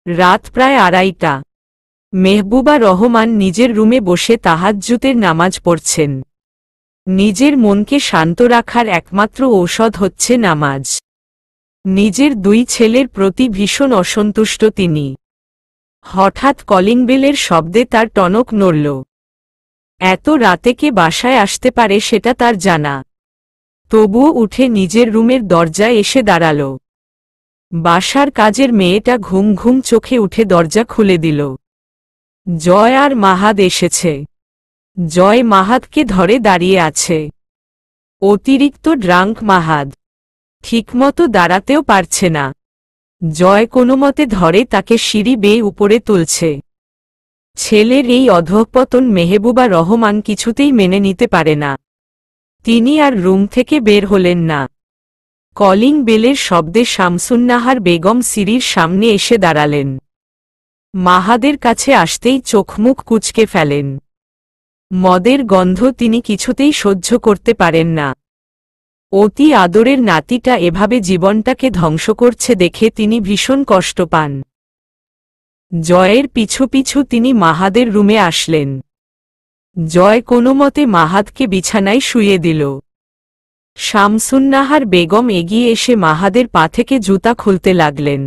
রাত প্রায় 2:30। মেহবুবা রহমান নিজের রুমে বসে তাহাজ্জুদের নামাজ পড়ছেন। নিজের মনকে শান্ত রাখার একমাত্র ঔষধ হচ্ছে নামাজ। নিজের 2 ছেলের প্রতি ভীষণ অসন্তুষ্ট তিনি। হঠাৎ কলিং বেলের শব্দে তার টনক নড়ল। এত রাতে কে বাসায় আসতে পারে সেটা তার জানা। তবুও উঠে নিজের রুমের দরজায় এসে দাঁড়াল। বাসার কাজের মেয়েটা ঘুম ঘুম চোখে উঠে দরজা খুলে দিল। জয় আর মাহাদ এসেছে। জয় মাহাদকে ধরে দাঁড়িয়ে আছে। অতিরিক্ত ড্রাঙ্ক মাহাদ, ঠিকমতো দাঁড়াতেও পারছে না। জয় কোনোমতে ধরে তাকে সিঁড়ি বেয়ে উপরে তুলছে। ছেলের এই অধঃপতন মেহবুবা রহমান কিছুতেই মেনে নিতে পারে না। তিনি আর রুম থেকে বের হলেন না। কলিং বেলের শব্দে শামসুন্নাহার বেগম সিঁড়ির সামনে এসে দাঁড়ালেন। মাহাদের কাছে আসতেই চোখমুখ কুঁচকে ফেলেন। মদের গন্ধ তিনি কিছুতেই সহ্য করতে পারেন না। অতি আদরের নাতিটা এভাবে জীবনটাকে ধ্বংস করছে দেখে তিনি ভীষণ কষ্ট পান। জয়ের পিছু পিছু তিনি মাহাদের রুমে আসলেন। জয় কোনোমতে মাহাদকে বিছানায় শুইয়ে দিল। শামসুন্নাহার বেগম এগিয়ে এসে মাহাদের পা থেকে জুতা খুলতে লাগলেন।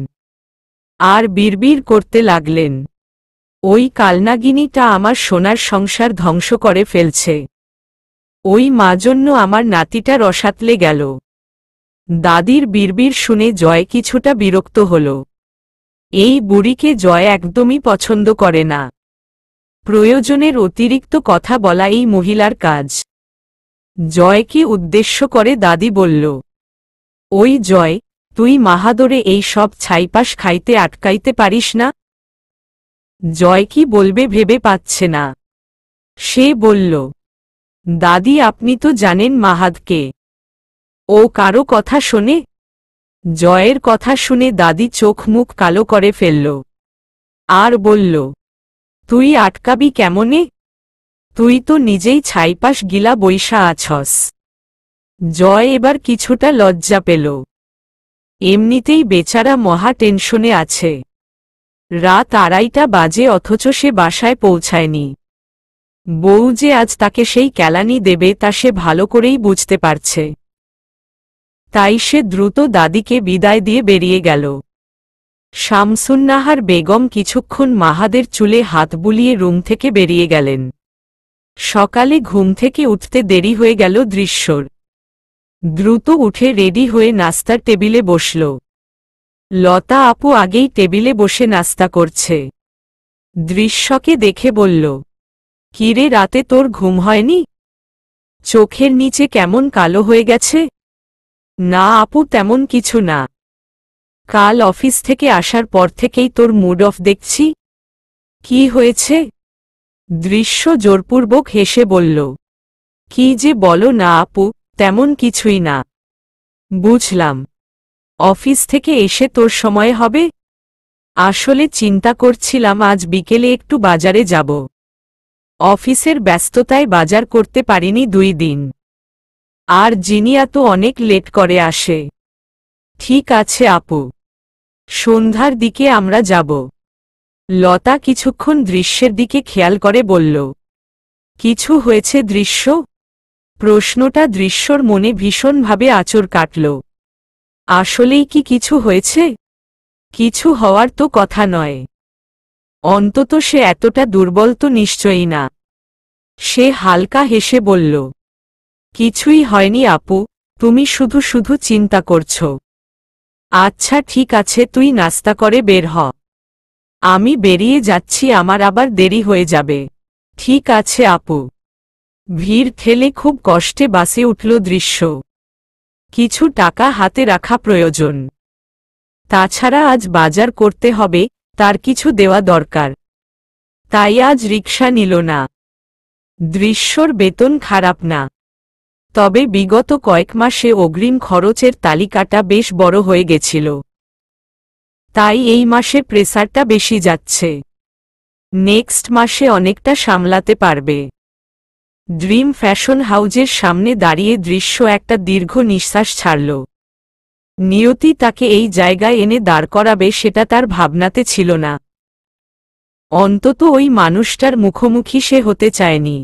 আর বিড়বিড় করতে লাগলেন, ওই কালনাগিনীটা আমার সোনার সংসার ধ্বংস করে ফেলছে। ওই মা জন্য আমার নাতিটা রসাতলে গেল। দাদির বিড়বিড় শুনে জয় কিছুটা বিরক্ত হল। এই বুড়িকে জয় একদমই পছন্দ করে না। প্রয়োজনের অতিরিক্ত কথা বলা এই মহিলার কাজ। জয়কে উদ্দেশ্য করে দাদি বলল, ওই জয়, তুই মাহাদরে এই সব ছাইপাশ খাইতে আটকাইতে পারিস না? জয় কি বলবে ভেবে পাচ্ছে না। সে বলল, দাদি আপনি তো জানেন মাহাদকে। ও কারো কথা শোনে? জয়ের কথা শুনে দাদি চোখ মুখ কালো করে ফেলল। আর বলল, তুই আটকাবি কেমনে? তুই তো নিজেই ছাইপাশ গিলা বইসা আছস। জয় এবার কিছুটা লজ্জা পেল। এমনিতেই বেচারা মহা টেনশনে আছে। রাত 2:30 বাজে অথচ সে বাসায় পৌঁছায়নি। বউ যে আজ তাকে সেই কেলানি দেবে তা সে ভালো করেই বুঝতে পারছে। তাই সে দ্রুত দাদিকে বিদায় দিয়ে বেরিয়ে গেল। শামসুন্নাহার বেগম কিছুক্ষণ মাহাদের চুলে হাত বুলিয়ে রুম থেকে বেরিয়ে গেলেন। সকালে ঘুম থেকে উঠতে দেরি হয়ে গেল দৃশ্যর। দ্রুত উঠে রেডি হয়ে নাস্তার টেবিলে বসল। লতা আপু আগেই টেবিলে বসে নাস্তা করছে। দৃশ্যকে দেখে বলল, কিরে রাতে তোর ঘুম হয়নি? চোখের নিচে কেমন কালো হয়ে গেছে? না আপু তেমন কিছু না। কাল অফিস থেকে আসার পর থেকেই তোর মুড অফ দেখছি। কি হয়েছে? দৃশ্য জোরপূর্বক হেসে বলল, কি যে বলো না আপু, তেমন কিছুই না। বুঝলাম। অফিস থেকে এসে তোর সময় হবে? আসলে চিন্তা করছিলাম আজ বিকেলে একটু বাজারে যাব। অফিসের ব্যস্ততায় বাজার করতে পারিনি 2 দিন। আর জিনিয়া তো অনেক লেট করে আসে। ঠিক আছে আপু, সন্ধ্যার দিকে আমরা যাব। লতা কিছুক্ষণ দৃশ্যের দিকে খেয়াল করে বলল, কিছু হয়েছে দৃশ্য? প্রশ্নটা দৃশ্যর মনে ভীষণভাবে আঁচড় কাটল। আসলেই কি কিছু হয়েছে? কিছু হওয়ার তো কথা নয়। অন্তত সে এতটা দুর্বল তো নিশ্চয়ই না। সে হালকা হেসে বলল, কিছুই হয়নি আপু, তুমি শুধু শুধু চিন্তা করছো। আচ্ছা ঠিক আছে, তুই নাস্তা করে বের হ। আমি বেরিয়ে যাচ্ছি, আমার আবার দেরি হয়ে যাবে। ঠিক আছে আপু। ভিড় ঠেলে খুব কষ্টে বাসে উঠল দৃশ্য। কিছু টাকা হাতে রাখা প্রয়োজন। তাছাড়া আজ বাজার করতে হবে, তার কিছু দেওয়া দরকার। তাই আজ রিকশা নিল না। দৃশ্যর বেতন খারাপ না, তবে বিগত কয়েক মাসে অগ্রিম খরচের তালিকাটা বেশ বড় হয়ে গেছিল। তাই এই মাসে প্রেসারটা বেশি যাচ্ছে। নেক্সট মাসে অনেকটা সামলাতে পারবে। ড্রিম ফ্যাশন হাউজের সামনে দাঁড়িয়ে দৃশ্য একটা দীর্ঘ নিঃশ্বাস ছাড়ল। নিয়তি তাকে এই জায়গায় এনে দাঁড় করাবে সেটা তার ভাবনাতে ছিল না। অন্তত ওই মানুষটার মুখোমুখি সে হতে চায়নি।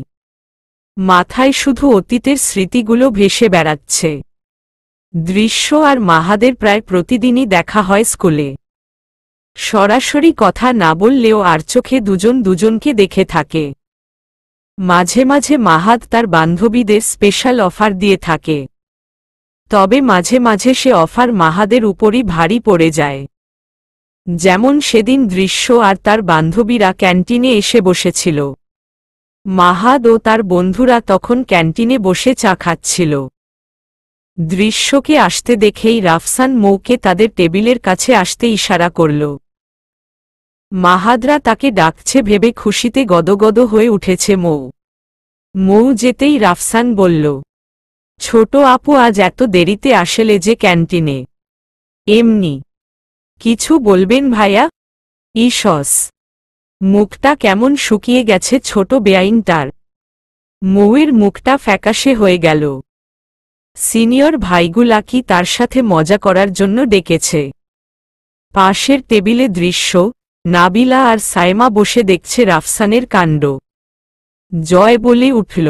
মাথায় শুধু অতীতের স্মৃতিগুলো ভেসে বেড়াচ্ছে। দৃশ্য আর মাহাদের প্রায় প্রতিদিনই দেখা হয় স্কুলে। সরাসরি কথা না বললেও আর চোখে দুজন দুজনকে দেখে থাকে। মাঝে মাঝে মাহাদ তার বান্ধবীদের স্পেশাল অফার দিয়ে থাকে। তবে মাঝে মাঝে সে অফার মাহাদের উপরই ভারী পড়ে যায়। যেমন সেদিন দৃশ্য আর তার বান্ধবীরা ক্যান্টিনে এসে বসেছিল। মাহাদ ও তার বন্ধুরা তখন ক্যান্টিনে বসে চা খাচ্ছিল। দৃশ্যকে আসতে দেখেই রাফসান মৌকে তাদের টেবিলের কাছে আসতে ইশারা করল। মাহাদরা তাকে ডাকছে ভেবে খুশিতে গদগদ হয়ে উঠেছে মৌ যেতেই রাফসান বলল, ছোট আপু আজ এত দেরিতে আসলে যে ক্যান্টিনে? এমনি কিছু বলবেন ভাইয়া? ইসস মুখটা কেমন শুকিয়ে গেছে ছোট বেআইনটার। মৌয়ের মুখটা ফ্যাকাশে হয়ে গেল। সিনিয়র ভাইগুলা কি তার সাথে মজা করার জন্য ডেকেছে? পাশের টেবিলে দৃশ্য, নাবিলা আর সাইমা বসে দেখছে রাফসানের কাণ্ড। জয় বলে উঠল,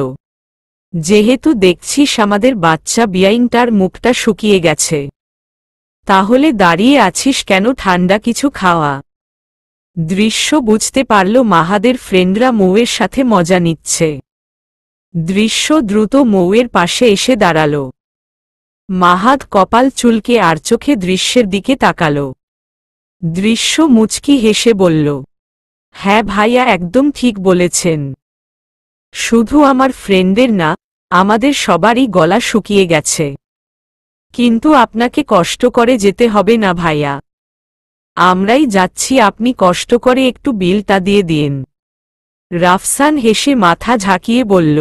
যেহেতু দেখছিস আমাদের বাচ্চা বিয়াইনটার মুখটা শুকিয়ে গেছে, তাহলে দাঁড়িয়ে আছিস কেন? ঠান্ডা কিছু খাওয়া। দৃশ্য বুঝতে পারল মাহাদের ফ্রেন্ডরা মৌয়ের সাথে মজা নিচ্ছে। দৃশ্য দ্রুত মৌয়ের পাশে এসে দাঁড়াল। মাহাদ কপাল চুলকে আর চোখে দৃশ্যের দিকে তাকাল। দৃশ্য মুচকি হেসে বলল, হ্যাঁ ভাইয়া, একদম ঠিক বলেছেন। শুধু আমার ফ্রেন্ডের না, আমাদের সবারই গলা শুকিয়ে গেছে। কিন্তু আপনাকে কষ্ট করে যেতে হবে না ভাইয়া, আমরাই যাচ্ছি, আপনি কষ্ট করে একটু বিলটা দিয়ে দিন। রাফসান হেসে মাথা ঝাঁকিয়ে বলল,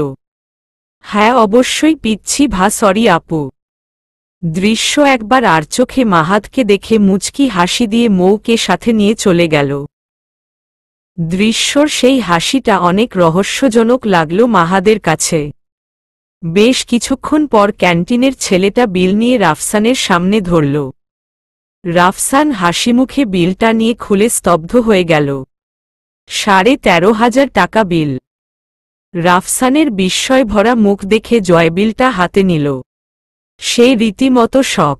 হ্যাঁ অবশ্যই পিচ্ছি সরি আপু। দৃশ্য একবার আর চোখে মাহাদকে দেখে মুচকি হাসি দিয়ে মৌকে সাথে নিয়ে চলে গেল। দৃশ্যর সেই হাসিটা অনেক রহস্যজনক লাগল মাহাদের কাছে। বেশ কিছুক্ষণ পর ক্যান্টিনের ছেলেটা বিল নিয়ে রাফসানের সামনে ধরল। রাফসান হাসিমুখে বিলটা নিয়ে খুলে স্তব্ধ হয়ে গেল। 13,500 টাকা বিল। রাফসানের বিস্ময় ভরা মুখ দেখে জয় বিলটা হাতে নিল। সে রীতিমতো শক।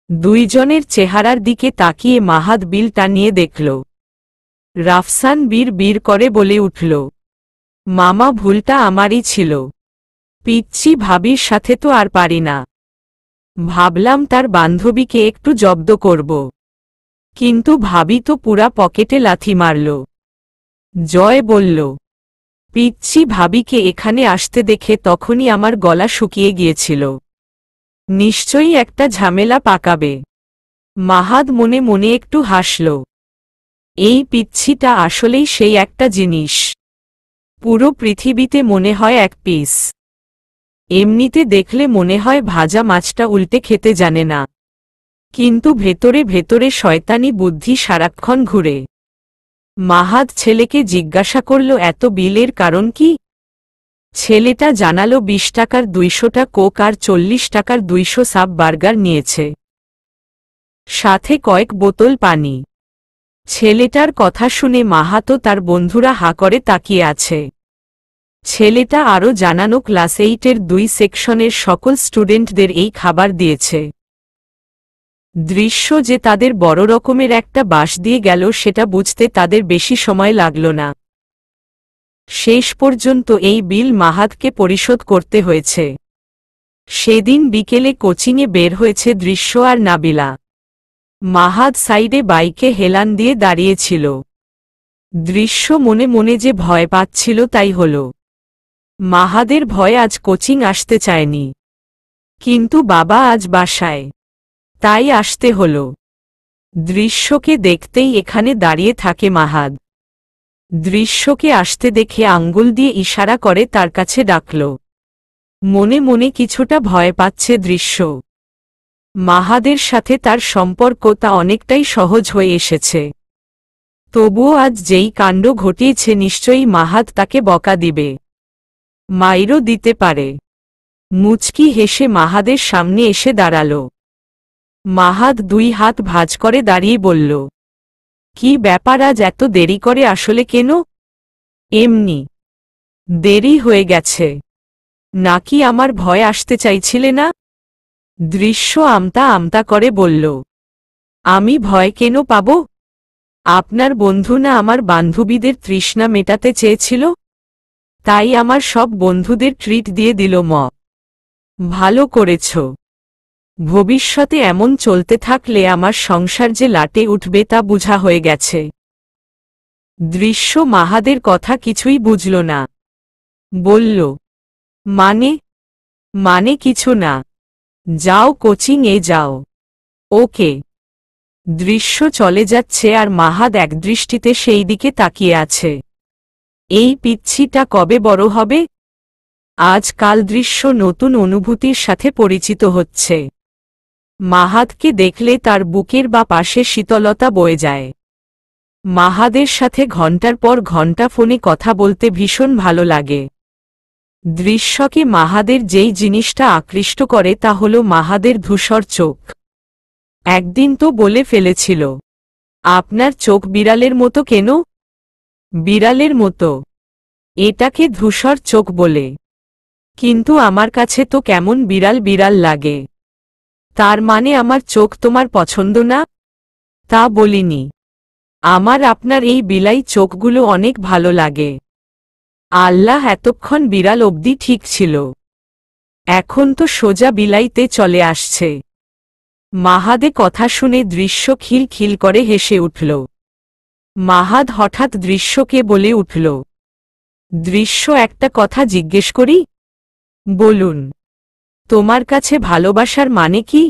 দুইজনের চেহারার দিকে তাকিয়ে মাহাদ বিলটা নিয়ে দেখল। রাফসান বীর করে বলে উঠল, মামা ভুলটা আমারই ছিল। পিচ্ছি ভাবির সাথে তো আর পারি না। ভাবলাম তার বান্ধবীকে একটু জব্দ করব, কিন্তু ভাবি তো পুরা পকেটে লাথি মারল। জয় বলল, পিচ্ছি ভাবিকে এখানে আসতে দেখে তখনই আমার গলা শুকিয়ে গিয়েছিল। নিশ্চয়ই একটা ঝামেলা পাকাবে। মাহাদ মনে মনে একটু হাসল। এই পিচ্ছিটা আসলেই সেই একটা জিনিস, পুরো পৃথিবীতে মনে হয় এক পিস। এমনিতে দেখলে মনে হয় ভাজা মাছটা উল্টে খেতে জানে না, কিন্তু ভেতরে ভেতরে শয়তানি বুদ্ধি সারাক্ষণ ঘুরে। মাহাদ ছেলেকে জিজ্ঞাসা করল, এত বিলের কারণ কি? ছেলেটা জানালো 20 টাকার 200টা কোক আর 40 টাকার 200 সাব বার্গার নিয়েছে, সাথে কয়েক বোতল পানি। ছেলেটার কথা শুনে মাহাত ও তার বন্ধুরা হা করে তাকিয়ে আছে। ছেলেটা আরও জানানো ক্লাস 8-এর 2 সেকশনের সকল স্টুডেন্টদের এই খাবার দিয়েছে। দৃশ্য যে তাদের বড় রকমের একটা বাস দিয়ে গেল সেটা বুঝতে তাদের বেশি সময় লাগল না। শেষ পর্যন্ত এই বিল মাহাদকে পরিশোধ করতে হয়েছে। সেদিন বিকেলে কোচিংয়ে বের হয়েছে দৃশ্য আর নাবিলা। মাহাদ সাইডে বাইকে হেলান দিয়ে দাঁড়িয়েছিল। দৃশ্য মনে মনে যে ভয় পাচ্ছিল তাই হল। মাহাদের ভয় আজ কোচিং আসতে চায়নি, কিন্তু বাবা আজ বাসায়, তাই আসতে হল। দৃশ্যকে দেখতেই এখানে দাঁড়িয়ে থাকে মাহাদ। দৃশ্যকে আসতে দেখে আঙ্গুল দিয়ে ইশারা করে তার কাছে ডাকল। মনে মনে কিছুটা ভয় পাচ্ছে দৃশ্য। মাহাদের সাথে তার সম্পর্ক তা অনেকটাই সহজ হয়ে এসেছে। তবুও আজ যেই কাণ্ড ঘটিয়েছে নিশ্চয়ই মাহাদ তাকে বকা দিবে, মাইরও দিতে পারে। মুচকি হেসে মাহাদের সামনে এসে দাঁড়াল। মাহাদ 2 হাত ভাঁজ করে দাঁড়িয়ে বলল, কি ব্যাপার, আজ এত দেরি করে আসলে কেন? এমনি দেরি হয়ে গেছে। নাকি আমার ভয় আসতে চাইছিলে না? দৃশ্য আমতা আমতা করে বলল, আমি ভয় কেন পাব? আপনার বন্ধু না আমার বান্ধবীদের তৃষ্ণা মেটাতে চেয়েছিল, তাই আমার সব বন্ধুদের ট্রিট দিয়ে দিল। ভালো করেছ। ভবিষ্যতে এমন চলতে থাকলে আমার সংসার যে লাটে উঠবে তা বুঝা হয়ে গেছে। দৃশ্য মাহাদের কথা কিছুই বুঝল না। বলল, মানে কিছু না, যাও কোচিং এ যাও। ওকে। দৃশ্য চলে যাচ্ছে আর মাহাদ একদৃষ্টিতে সেই দিকে তাকিয়ে আছে। এই পিচ্ছিটা কবে বড় হবে? আজকাল দৃশ্য নতুন অনুভূতির সাথে পরিচিত হচ্ছে। মাহাদকে দেখলে তার বুকের বা পাশে শীতলতা বয়ে যায়। মাহাদের সাথে ঘন্টার পর ঘন্টা ফোনে কথা বলতে ভীষণ ভালো লাগে। দৃশ্যকে মাহাদের যেই জিনিসটা আকৃষ্ট করে তা হল মাহাদের ধূসর চোখ। একদিন তো বলে ফেলেছিল, আপনার চোখ বিড়ালের মতো কেন? বিড়ালের মতো? এটাকে ধূসর চোখ বলে? কিন্তু আমার কাছে তো কেমন বিড়াল বিড়াল লাগে। তার মানে আমার চোখ তোমার পছন্দ না? তা বলিনি। আমার আপনার এই বিলাই চোখগুলো অনেক ভালো লাগে। আল্লাহ, এতক্ষণ বিড়াল অবধি ঠিক ছিল, এখন তো সোজা বিলাইতে চলে আসছে। মাহাদে কথা শুনে দৃশ্য খিল খিল করে হেসে উঠল। মাহাদ হঠাৎ দৃশ্যকে বলে উঠল, দৃশ্য, একটা কথা জিজ্ঞেস করি? বলুন। তোমার কাছে ভালোবাসার মানে কি?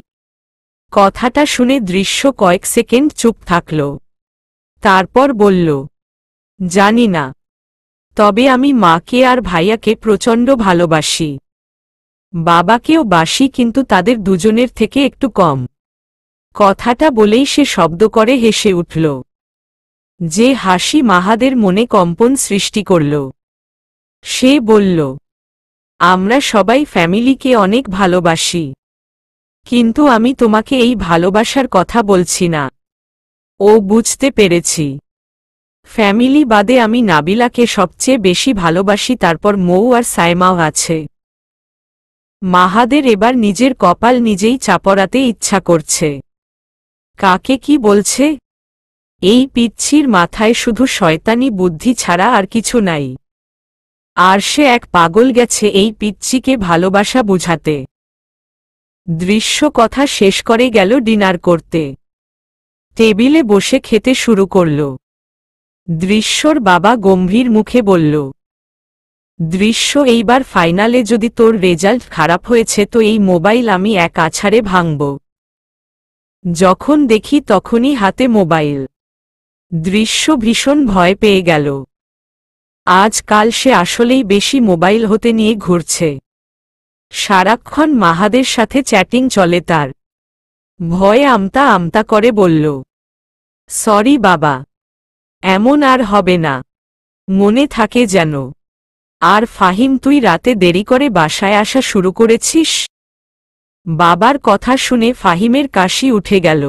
কথাটা শুনে দৃশ্য কয়েক সেকেন্ড চুপ থাকল। তারপর বলল, জানি না, তবে আমি মাকে আর ভাইয়াকে প্রচণ্ড ভালোবাসি। বাবাকেও বাসি, কিন্তু তাদের দুজনের থেকে একটু কম। কথাটা বলেই সে শব্দ করে হেসে উঠল, যে হাসি মাহাদের মনে কম্পন সৃষ্টি করল। সে বলল, আমরা সবাই ফ্যামিলিকে অনেক ভালোবাসি, কিন্তু আমি তোমাকে এই ভালোবাসার কথা বলছি না। ও বুঝতে পেরেছি। ফ্যামিলি বাদে আমি নাবিলাকে সবচেয়ে বেশি ভালোবাসি, তারপর মৌ আর সাইমাও আছে। মাহাদের এবার নিজের কপাল নিজেই চাপড়াতে ইচ্ছা করছে। কাকে কি বলছে? এই পিচ্ছির মাথায় শুধু শয়তানি বুদ্ধি ছাড়া আর কিছু নাই। আর সে এক পাগল গেছে এই পিচ্ছিকে ভালোবাসা বুঝাতে। দৃশ্য কথা শেষ করে গেল ডিনার করতে। টেবিলে বসে খেতে শুরু করল। দৃশ্যর বাবা গম্ভীর মুখে বলল, দৃশ্য, এইবার ফাইনালে যদি তোর রেজাল্ট খারাপ হয়েছে তো এই মোবাইল আমি এক আছাড়ে ভাঙব। যখন দেখি তখনই হাতে মোবাইল। দৃশ্য ভীষণ ভয় পেয়ে গেল। আজকাল সে আসলেই বেশি মোবাইল হতে নিয়ে ঘুরছে। সারাক্ষণ মাহাদের সাথে চ্যাটিং চলে তার। ভয়ে আমতা আমতা করে বলল, সরি বাবা, এমন আর হবে না, মনে থাকে যেন। আর ফাহিম, তুই রাতে দেরি করে বাসায় আসা শুরু করেছিস? বাবার কথা শুনে ফাহিমের কাশি উঠে গেল।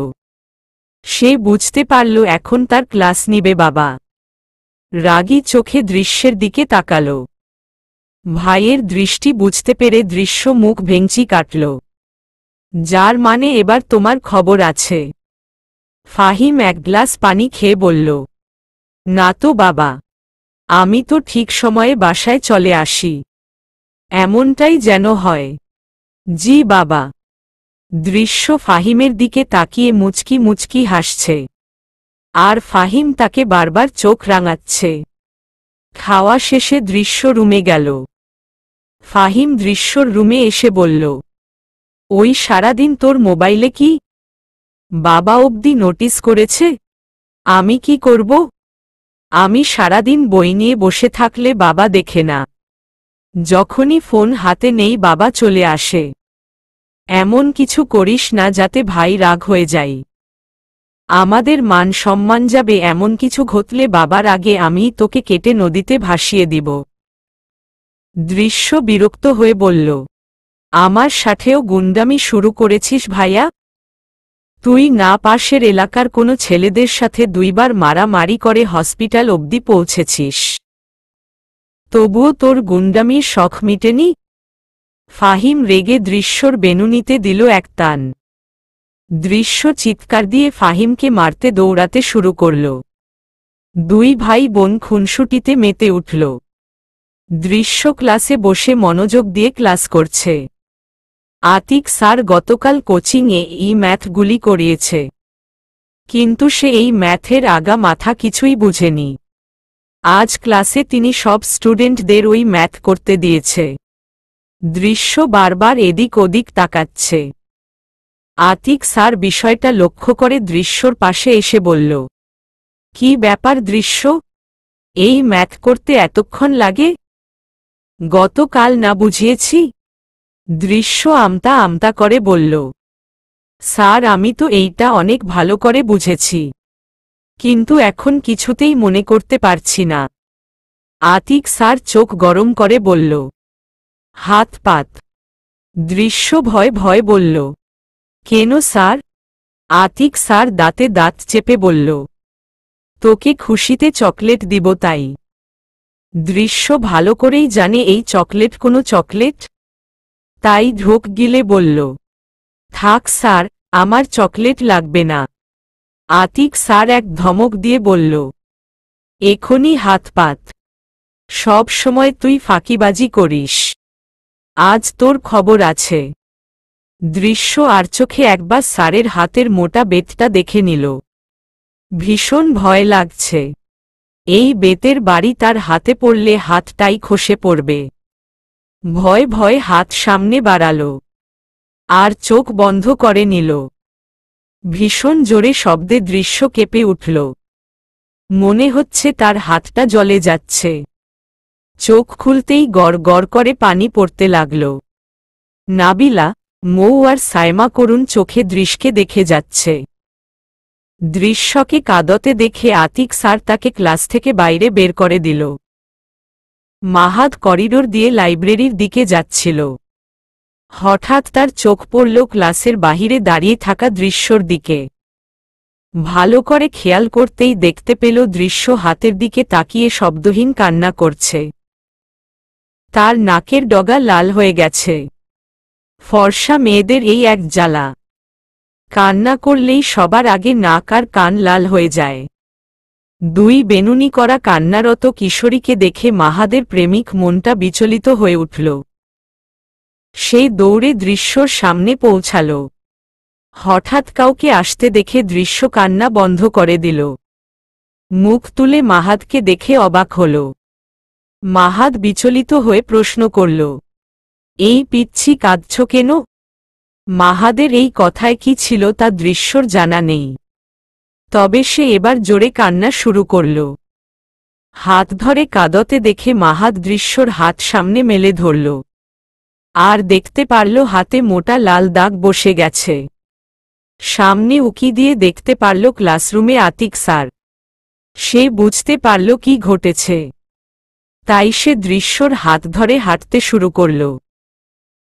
সে বুঝতে পারল এখন তার ক্লাস নিবে বাবা। রাগী চোখে দৃশ্যের দিকে তাকাল। ভাইয়ের দৃষ্টি বুঝতে পেরে দৃশ্য মুখ ভেঙচি কাটল। যার মানে এবার তোমার খবর আছে। ফাহিম এক গ্লাস পানি খেয়ে বলল, না তো বাবা, আমি তো ঠিক সময়ে বাসায় চলে আসি। এমনটাই যেন হয়। জি বাবা। দৃশ্য ফাহিমের দিকে তাকিয়ে মুচকি মুচকি হাসছে। আর ফাহিম তাকে বারবার চোখ রাঙাচ্ছে। খাওয়া শেষে দৃশ্য রুমে গেল। ফাহিম দৃশ্যর রুমে এসে বলল, ওই সারাদিন তোর মোবাইলে কি? বাবা অবধি নোটিস করেছে? আমি কি করব? আমি সারাদিন বই নিয়ে বসে থাকলে বাবা দেখে না। যখনই ফোন হাতে নেই বাবা চলে আসে। এমন কিছু করিস না যাতে ভাই রাগ হয়ে যায়। আমাদের মান সম্মান যাবে, এমন কিছু ঘটলে বাবার আগে আমি তোকে কেটে নদীতে ভাসিয়ে দিব। দৃশ্য বিরক্ত হয়ে বলল, আমার সাথেও গুন্ডামি শুরু করেছিস ভাইয়া? তুই না পাশের এলাকার কোনো ছেলেদের সাথে 2 বার মারামারি করে হসপিটাল অবধি পৌঁছেছিস। তবুও তোর গুন্ডামির শখ মিটেনি? ফাহিম রেগে দৃশ্যর বেনুনিতে দিল এক টান। দৃশ্য চিৎকার দিয়ে ফাহিমকে মারতে দৌড়াতে শুরু করল। 2 ভাই বোন খুনসুটিতে মেতে উঠল। দৃশ্য ক্লাসে বসে মনোযোগ দিয়ে ক্লাস করছে। আতিক স্যার গতকাল কোচিংয়ে এই ম্যাথগুলি করিয়েছে, কিন্তু সে এই ম্যাথের আগা মাথা কিছুই বুঝেনি। আজ ক্লাসে তিনি সব স্টুডেন্টদের ওই ম্যাথ করতে দিয়েছে। দৃশ্য বারবার এদিক ওদিক তাকাচ্ছে। আতিক স্যার বিষয়টা লক্ষ্য করে দৃশ্যর পাশে এসে বলল, কি ব্যাপার দৃশ্য, এই ম্যাথ করতে এতক্ষণ লাগে? গতকাল না বুঝিয়েছি? দৃশ্য আমতা আমতা করে বলল, স্যার আমি তো এইটা অনেক ভালো করে বুঝেছি, কিন্তু এখন কিছুতেই মনে করতে পারছি না। আতিক স্যার চোখ গরম করে বলল, হাত পাত। দৃশ্য ভয় ভয় বলল, কেন স্যার? আতিক স্যার দাঁতে দাঁত চেপে বলল, তোকে খুশিতে চকলেট দিব তাই। দৃশ্য ভালো করেই জানে এই চকলেট কোনো চকলেট, তাই ঢোক গিলে বলল, থাক স্যার, আমার চকলেট লাগবে না। আতিক স্যার এক ধমক দিয়ে বলল, এখনই হাত পাত। সব সময় তুই ফাঁকিবাজি করিস, আজ তোর খবর আছে। দৃশ্য আর চোখে একবার স্যারের হাতের মোটা বেতটা দেখে নিল। ভীষণ ভয় লাগছে, এই বেতের বাড়ি তার হাতে পড়লে হাতটাই খসে পড়বে। ভয় ভয় হাত সামনে বাড়াল, আর চোখ বন্ধ করে নিল। ভীষণ জোরে শব্দে দৃশ্য কেঁপে উঠল। মনে হচ্ছে তার হাতটা জ্বলে যাচ্ছে। চোখ খুলতেই গড় গড় করে পানি পড়তে লাগল। নাবিলা, মৌ আর সায়মা করুণ চোখে দৃশ্যকে দেখে যাচ্ছে। দৃশ্যকে কাঁদতে দেখে আতিক স্যার তাকে ক্লাস থেকে বাইরে বের করে দিল। মাহাদ করিডোর দিয়ে লাইব্রেরির দিকে যাচ্ছিল। হঠাৎ তার চোখ পড়ল ক্লাসের বাহিরে দাঁড়িয়ে থাকা দৃশ্যর দিকে। ভালো করে খেয়াল করতেই দেখতে পেল দৃশ্য হাতের দিকে তাকিয়ে শব্দহীন কান্না করছে। তার নাকের ডগা লাল হয়ে গেছে। ফর্সা মেয়েদের এই এক জ্বালা, কান্না করলেই সবার আগে নাক আর কান লাল হয়ে যায়। 2 বেনুনি করা কান্নারত কিশোরীকে দেখে মাহাদের প্রেমিক মনটা বিচলিত হয়ে উঠল। সেই দৌড়ে দৃশ্যর সামনে পৌঁছাল। হঠাৎ কাউকে আসতে দেখে দৃশ্য কান্না বন্ধ করে দিল। মুখ তুলে মাহাদকে দেখে অবাক হল। মাহাদ বিচলিত হয়ে প্রশ্ন করল, এই পিচ্ছি কাঁদছ কেন? মাহাদের এই কথায় কি ছিল তা দৃশ্যর জানা নেই, তবে সে এবার জোরে কান্না শুরু করল। হাত ধরে কাঁদতে দেখে মাহাদ দৃশ্যর হাত সামনে মেলে ধরল, আর দেখতে পারল হাতে মোটা লাল দাগ বসে গেছে। সামনে উকি দিয়ে দেখতে পারল ক্লাসরুমে আতিক স্যার। সে বুঝতে পারল কি ঘটেছে, তাই সে দৃশ্যর হাত ধরে হাঁটতে শুরু করল।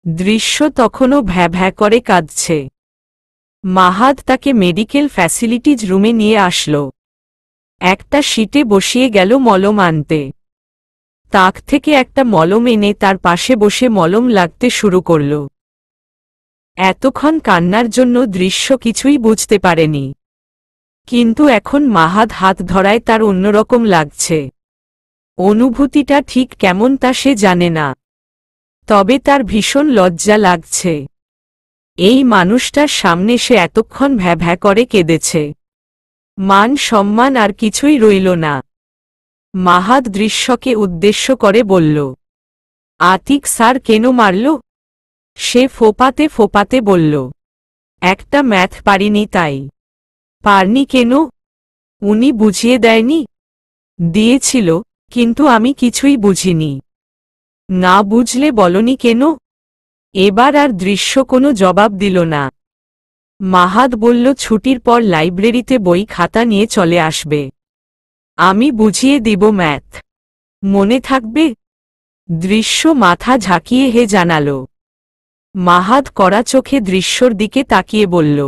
দৃশ্য তখনও ভ্যা ভ্যা করে কাঁদছে। মাহাদ তাকে মেডিকেল ফ্যাসিলিটিজ রুমে নিয়ে আসল। একটা শীটে বসিয়ে গেল মলম আনতে। তাক থেকে একটা মলম এনে তার পাশে বসে মলম লাগতে শুরু করল। এতক্ষণ কান্নার জন্য দৃশ্য কিছুই বুঝতে পারেনি, কিন্তু এখন মাহাদ হাত ধরায় তার অন্যরকম লাগছে। অনুভূতিটা ঠিক কেমন তা সে জানে না, তবে তার ভীষণ লজ্জা লাগছে। এই মানুষটার সামনে সে এতক্ষণ ভ্যা ভ্যা করে কেঁদেছে। মান সম্মান আর কিছুই রইল না। মাহাদ দৃশ্যকে উদ্দেশ্য করে বলল, আতিক স্যার কেন মারল? সে ফোপাতে ফোপাতে বলল, একটা ম্যাথ পারিনি তাই। পারনি কেন? উনি বুঝিয়ে দেয়নি? দিয়েছিল, কিন্তু আমি কিছুই বুঝিনি। না বুঝলে বলনি কেন? এবার আর দৃশ্য কোনো জবাব দিল না। মাহাদ বলল, ছুটির পর লাইব্রেরিতে বই খাতা নিয়ে চলে আসবে, আমি বুঝিয়ে দিব ম্যাথ। মনে থাকবে? দৃশ্য মাথা ঝাঁকিয়ে হে জানাল। মাহাদ কড়া চোখে দৃশ্যর দিকে তাকিয়ে বলল,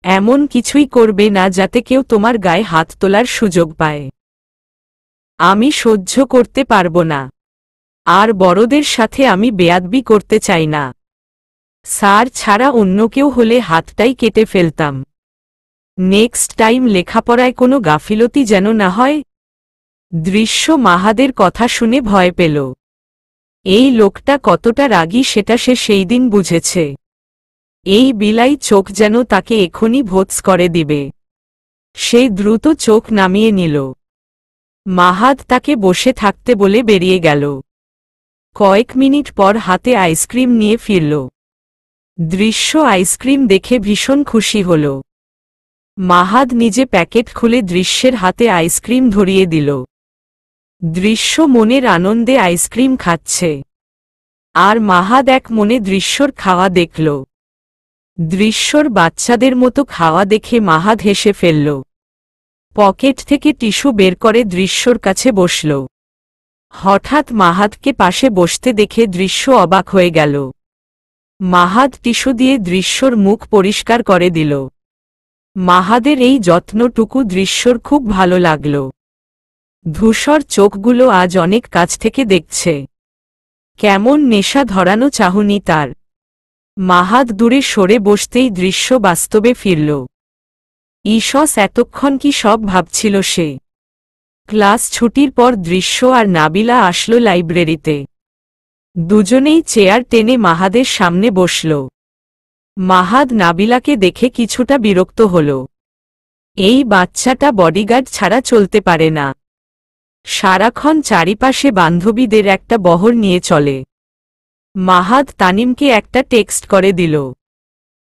এমন কিছুই করবে না যাতে কেউ তোমার গায়ে হাত তোলার সুযোগ পায়। আমি সহ্য করতে পারবো না। আর বড়দের সাথে আমি বেয়াদবি করতে চাই না। স্যার ছাড়া অন্য কেউ হলে হাতটাই কেটে ফেলতাম। নেক্সট টাইম লেখাপড়ায় কোনো গাফিলতি যেন না হয়। দৃশ্য মাহাদের কথা শুনে ভয় পেল। এই লোকটা কতটা রাগী সেটা সে সেই দিন বুঝেছে। এই বিলাই চোখ যেন তাকে এখনই ভোৎস করে দিবে। সে দ্রুত চোখ নামিয়ে নিল। মাহাদ তাকে বসে থাকতে বলে বেরিয়ে গেল। কয়েক মিনিট পর হাতে আইসক্রিম নিয়ে ফিরল। দৃশ্য আইসক্রিম দেখে ভীষণ খুশি হল। মাহাদ নিজে প্যাকেট খুলে দৃশ্যের হাতে আইসক্রিম ধরিয়ে দিল। দৃশ্য মনের আনন্দে আইসক্রিম খাচ্ছে। আর মাহাদ এক মনে দৃশ্যর খাওয়া দেখল। দৃশ্যর বাচ্চাদের মতো খাওয়া দেখে মাহাদ হেসে ফেলল। পকেট থেকে টিস্যু বের করে দৃশ্যর কাছে বসল। হঠাৎ মাহাদকে পাশে বসতে দেখে দৃশ্য অবাক হয়ে গেল। মাহাদ টিস্যু দিয়ে দৃশ্যর মুখ পরিষ্কার করে দিল। মাহাদের এই যত্নটুকু দৃশ্যর খুব ভালো লাগল। ধূসর চোখগুলো আজ অনেক কাছ থেকে দেখছে। কেমন নেশা ধরানো চাহনি তার। মাহাদ দূরে সরে বসতেই দৃশ্য বাস্তবে ফিরল। ঈশস এতক্ষণ কি সব ভাবছিল সে। ক্লাস ছুটির পর দৃশ্য আর নাবিলা আসলো লাইব্রেরিতে। দুজনেই চেয়ার টেনে মাহাদের সামনে বসল। মাহাদ নাবিলাকে দেখে কিছুটা বিরক্ত হল। এই বাচ্চাটা বডিগার্ড ছাড়া চলতে পারে না। সারাক্ষণ চারিপাশে বান্ধবীদের একটা বহর নিয়ে চলে। মাহাদ তানিমকে একটা টেক্সট করে দিল।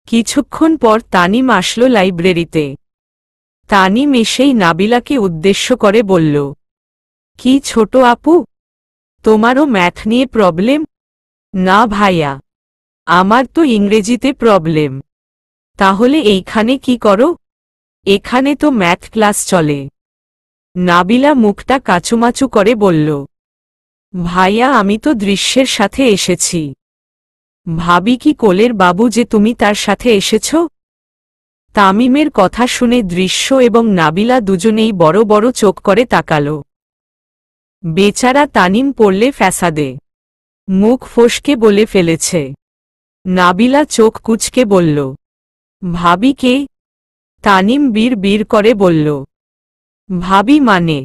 কিছুক্ষণ পর তানিম আসলো লাইব্রেরিতে। তানিম এসেই নাবিলাকে উদ্দেশ্য করে বলল, কি ছোট আপু, তোমারও ম্যাথ নিয়ে প্রবলেম? না ভাইয়া, আমার তো ইংরেজিতে প্রবলেম। তাহলে এইখানে কি করো? এখানে তো ম্যাথ ক্লাস চলে। নাবিলা মুখটা কাচুমাচু করে বলল, ভাইয়া আমি তো দৃশ্যের সাথে এসেছি। ভাবি কি কোলের বাবু যে তুমি তার সাথে এসেছ? তামিমের কথা শুনে দৃশ্য এবং নাবিলা দুজনেই বড় বড় চোখ করে তাকাল। বেচারা তানিম পড়লে ফ্যাসাদে। মুখ ফসকে বলে ফেলেছে। নাবিলা চোখ কুঁচকে বলল, ভাবি কে? তানিম বীর বীর করে বলল, ভাবি মানে?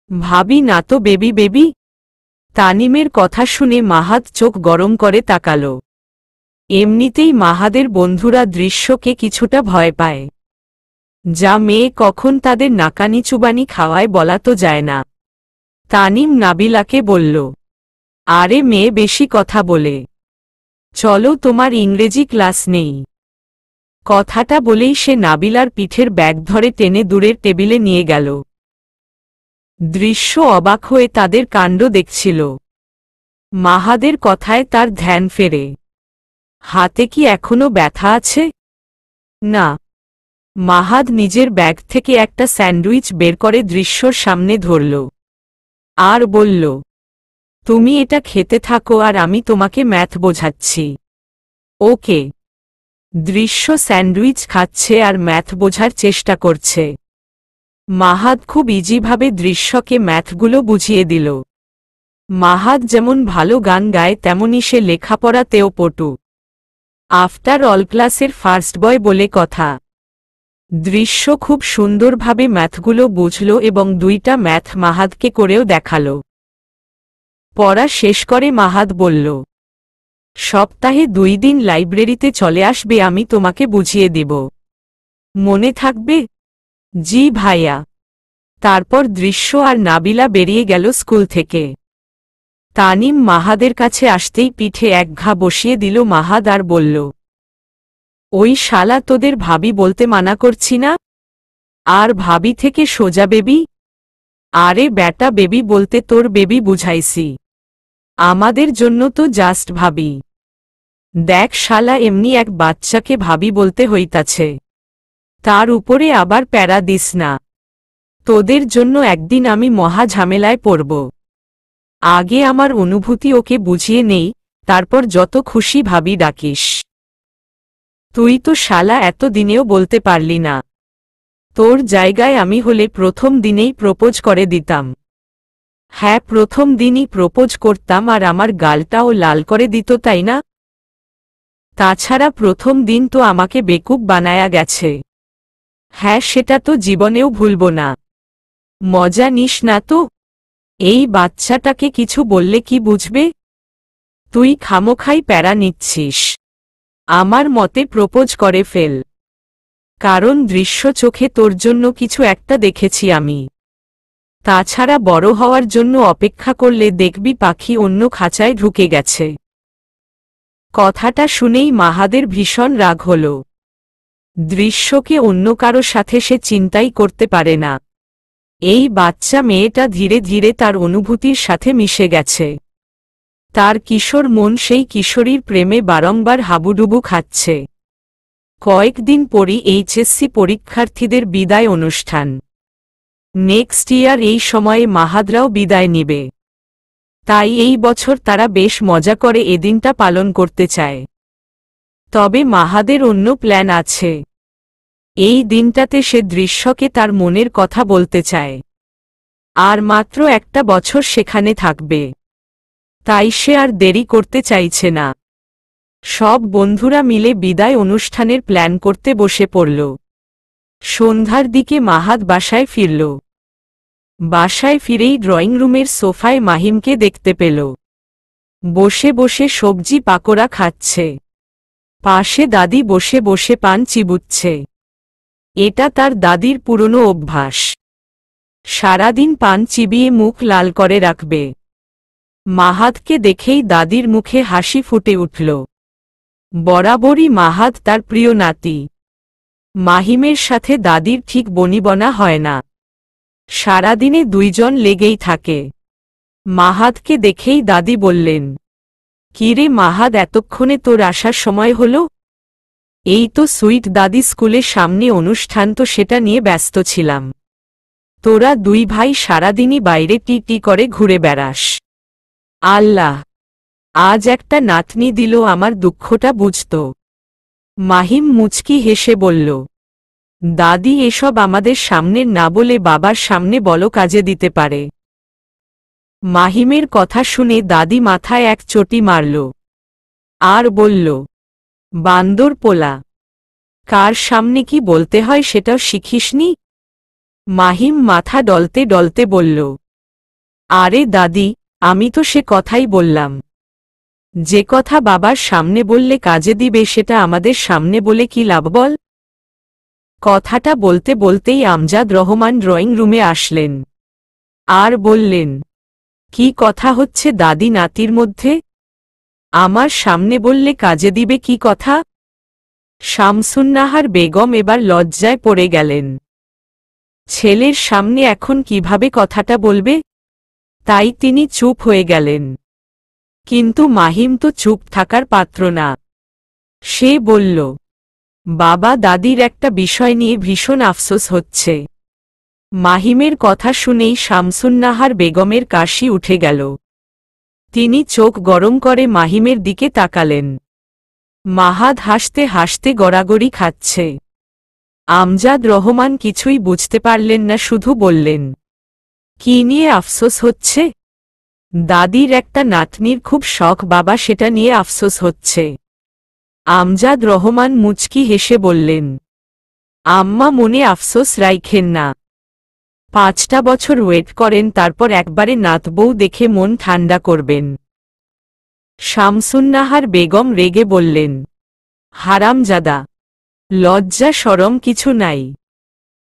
ভাবি না তো বেবি বেবি। তানিমের কথা শুনে মাহাদ চোখ গরম করে তাকাল। এমনিতেই মাহাদের বন্ধুরা দৃশ্যকে কিছুটা ভয় পায়। যা মেয়ে কখন তাদের নাকানি চুবানি খাওয়ায় বলা তো যায় না। তানিম নাবিলাকে বলল, আরে মেয়ে বেশি কথা বলে, চলো তোমার ইংরেজি ক্লাস নেই। কথাটা বলেই সে নাবিলার পিঠের ব্যাগ ধরে টেনে দূরের টেবিলে নিয়ে গেল। দৃশ্য অবাক হয়ে তাদের কাণ্ড দেখছিল। মাহাদের কথায় তার ধ্যান ফেরে। হাতে কি এখনো ব্যথা আছে? না। মাহাদ নিজের ব্যাগ থেকে একটা স্যান্ডউইচ বের করে দৃশ্যর সামনে ধরল। আর বলল, তুমি এটা খেতে থাকো আর আমি তোমাকে ম্যাথ বোঝাচ্ছি। ওকে। দৃশ্য স্যান্ডউইচ খাচ্ছে আর ম্যাথ বোঝার চেষ্টা করছে। মাহাদ খুব ইজিভাবে দৃশ্যকে ম্যাথগুলো বুঝিয়ে দিল। মাহাদ যেমন ভালো গান গায় তেমনি সে লেখাপড়াতেও পটু। আফটার অল ক্লাসের ফার্স্ট বয় বলে কথা। দৃশ্য খুব সুন্দরভাবে ম্যাথগুলো বুঝল এবং দুইটা ম্যাথ মাহাদকে করেও দেখাল। পড়া শেষ করে মাহাদ বলল, সপ্তাহে 2 দিন লাইব্রেরিতে চলে আসবে, আমি তোমাকে বুঝিয়ে দিব। মনে থাকবে? জি ভাইয়া। তারপর দৃশ্য আর নাবিলা বেরিয়ে গেল স্কুল থেকে। তানিম মাহাদের কাছে আসতেই পিঠে এক ঘা বসিয়ে দিল মাহাদ আর বলল, ওই শালা তোদের ভাবি বলতে মানা করছি না? আর ভাবি থেকে সোজা বেবি? আরে ব্যাটা বেবি বলতে তোর বেবি বুঝাইছি। আমাদের জন্য তো জাস্ট ভাবি। দেখ শালা এমনি এক বাচ্চাকে ভাবি বলতে হইতাছে। তার উপরে আবার প্যারা দিস না। তোদের জন্য একদিন আমি মহা ঝামেলায় পড়ব। আগে আমার অনুভূতি ওকে বুঝিয়ে নেই, তারপর যত খুশি ভাবি ডাকিস। তুই তো শালা এত দিনেও বলতে পারলি না। তোর জায়গায় আমি হলে প্রথম দিনেই প্রপোজ করে দিতাম। হ্যাঁ, প্রথম দিনই প্রপোজ করতাম আর আমার গালটাও লাল করে দিত, তাই না? তাছাড়া প্রথম দিন তো আমাকে বেকুব বানায়া গেছে। হ্যাঁ, সেটা তো জীবনেও ভুলব না। মজা নিস না তো। এই বাচ্চাটাকে কিছু বললে কি বুঝবে? তুই খামোখাই প্যারা নিচ্ছিস। আমার মতে প্রপোজ করে ফেল। কারণ দৃশ্য চোখে তোর জন্য কিছু একটা দেখেছি আমি। তাছাড়া বড় হওয়ার জন্য অপেক্ষা করলে দেখবি পাখি অন্য খাঁচায় ঢুকে গেছে। কথাটা শুনেই মাহাদের ভীষণ রাগ হল। দৃশ্যকে অন্য কারো সাথে সে চিন্তাই করতে পারে না। এই বাচ্চা মেয়েটা ধীরে ধীরে তার অনুভূতির সাথে মিশে গেছে। তার কিশোর মন সেই কিশোরীর প্রেমে বারংবার হাবুডুবু খাচ্ছে। কয়েকদিন পরই এইচএসসি পরীক্ষার্থীদের বিদায় অনুষ্ঠান। নেক্সট ইয়ার এই সময়ে মাহাদরাও বিদায় নিবে। তাই এই বছর তারা বেশ মজা করে এদিনটা পালন করতে চায়। তবে মাহাদের অন্য প্ল্যান আছে। এই দিনটাতে সে দৃশ্যকে তার মনের কথা বলতে চায়। আর মাত্র একটা বছর সেখানে থাকবে। তাই সে আর দেরি করতে চাইছে না। সব বন্ধুরা মিলে বিদায় অনুষ্ঠানের প্ল্যান করতে বসে পড়ল। সন্ধ্যার দিকে মাহাদ বাসায় ফিরল। বাসায় ফিরেই ড্রয়িং রুমের সোফায় মাহিমকে দেখতে পেল। বসে বসে সবজি পাকোড়া খাচ্ছে। পাশে দাদি বসে বসে পান চিবুচ্ছে। এটা তার দাদির পুরনো অভ্যাস। সারাদিন পান চিবিয়ে মুখ লাল করে রাখবে। মাহাদকে দেখেই দাদির মুখে হাসি ফুটে উঠল। বরাবরই মাহাদ তার প্রিয় নাতি। মাহিমের সাথে দাদির ঠিক বনিবনা হয় না। সারাদিনে দুইজন লেগেই থাকে। মাহাদকে দেখেই দাদি বললেন, কিরে মাহাদ, এতক্ষণে তোর আসার সময় হলো? এই তো সুইট দাদি, স্কুলের সামনে অনুষ্ঠান তো সেটা নিয়ে ব্যস্ত ছিলাম। তোরা দুই ভাই সারাদিনই বাইরে টি টি করে ঘুরে বেড়াস। আল্লাহ, আজ একটা নাতনি দিল, আমার দুঃখটা বুঝত। মাহিম মুচকি হেসে বলল, দাদি এসব আমাদের সামনের না বলে বাবার সামনে বলো, কাজে দিতে পারে। মাহিমের কথা শুনে দাদি মাথায় এক চটি মারল আর বলল, বান্দর পোলা, কার সামনে কি বলতে হয় সেটাও শিখিসনি? মাহিম মাথা ডলতে ডলতে বলল, আরে দাদি, আমি তো সে কথাই বললাম। যে কথা বাবার সামনে বললে কাজে দিবে সেটা আমাদের সামনে বলে কি লাভ বল? কথাটা বলতে বলতেই আমজাদ রহমান ড্রয়িং রুমে আসলেন আর বললেন, কি কথা হচ্ছে দাদি নাতির মধ্যে? আমার সামনে বললে কাজে দিবে কি কথা? শামসুন্নাহার বেগম এবার লজ্জায় পড়ে গেলেন। ছেলের সামনে এখন কিভাবে কথাটা বলবে? তাই তিনি চুপ হয়ে গেলেন। কিন্তু মাহিম তো চুপ থাকার পাত্র না। সে বলল, বাবা, দাদির একটা বিষয় নিয়ে ভীষণ আফসোস হচ্ছে। মাহিমের কথা শুনেই শামসুন্নাহার বেগমের কাশি উঠে গেল। তিনি চোখ গরম করে মাহিমের দিকে তাকালেন। মাহাদ হাসতে হাসতে গড়াগড়ি খাচ্ছে। আমজাদ রহমান কিছুই বুঝতে পারলেন না, শুধু বললেন, কি নিয়ে আফসোস হচ্ছে? দাদির একটা নাতনির খুব শখ বাবা, সেটা নিয়ে আফসোস হচ্ছে। আমজাদ রহমান মুচকি হেসে বললেন, আম্মা মনে আফসোস রাইখেন না। 5টা বছর ওয়েট করেন, তারপর একবারে নাতবউ দেখে মন ঠান্ডা করবেন। শামসুন্নাহার বেগম রেগে বললেন, হারামজাদা, লজ্জা শরম কিছু নাই।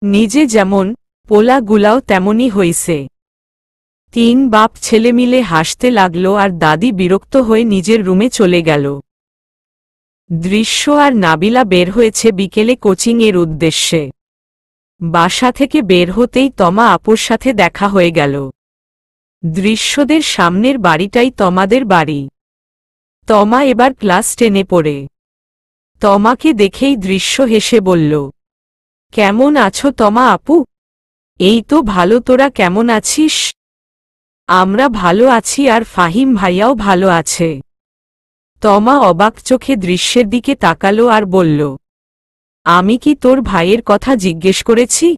নিজে যেমন, পোলা গুলাও তেমনই হইছে। 3 বাপ ছেলে মিলে হাসতে লাগল আর দাদি বিরক্ত হয়ে নিজের রুমে চলে গেল। দৃশ্য আর নাবিলা বের হয়েছে বিকেলে কোচিংয়ের উদ্দেশ্যে। বাসা থেকে বের হতেই তমা আপুর সাথে দেখা হয়ে গেল। দৃশ্যদের সামনের বাড়িটাই তমাদের বাড়ি। তমা এবার ক্লাস 10-এ পড়ে। তমাকে দেখেই দৃশ্য হেসে বলল, কেমন আছো তমা আপু? এই তো ভালো, তোরা কেমন আছিস? আমরা ভালো আছি, আর ফাহিম ভাইয়াও ভালো আছে। তমা অবাক চোখে দৃশ্যের দিকে তাকালো আর বলল, আমি কি তোর ভাইয়ের কথা জিজ্ঞেস করেছি?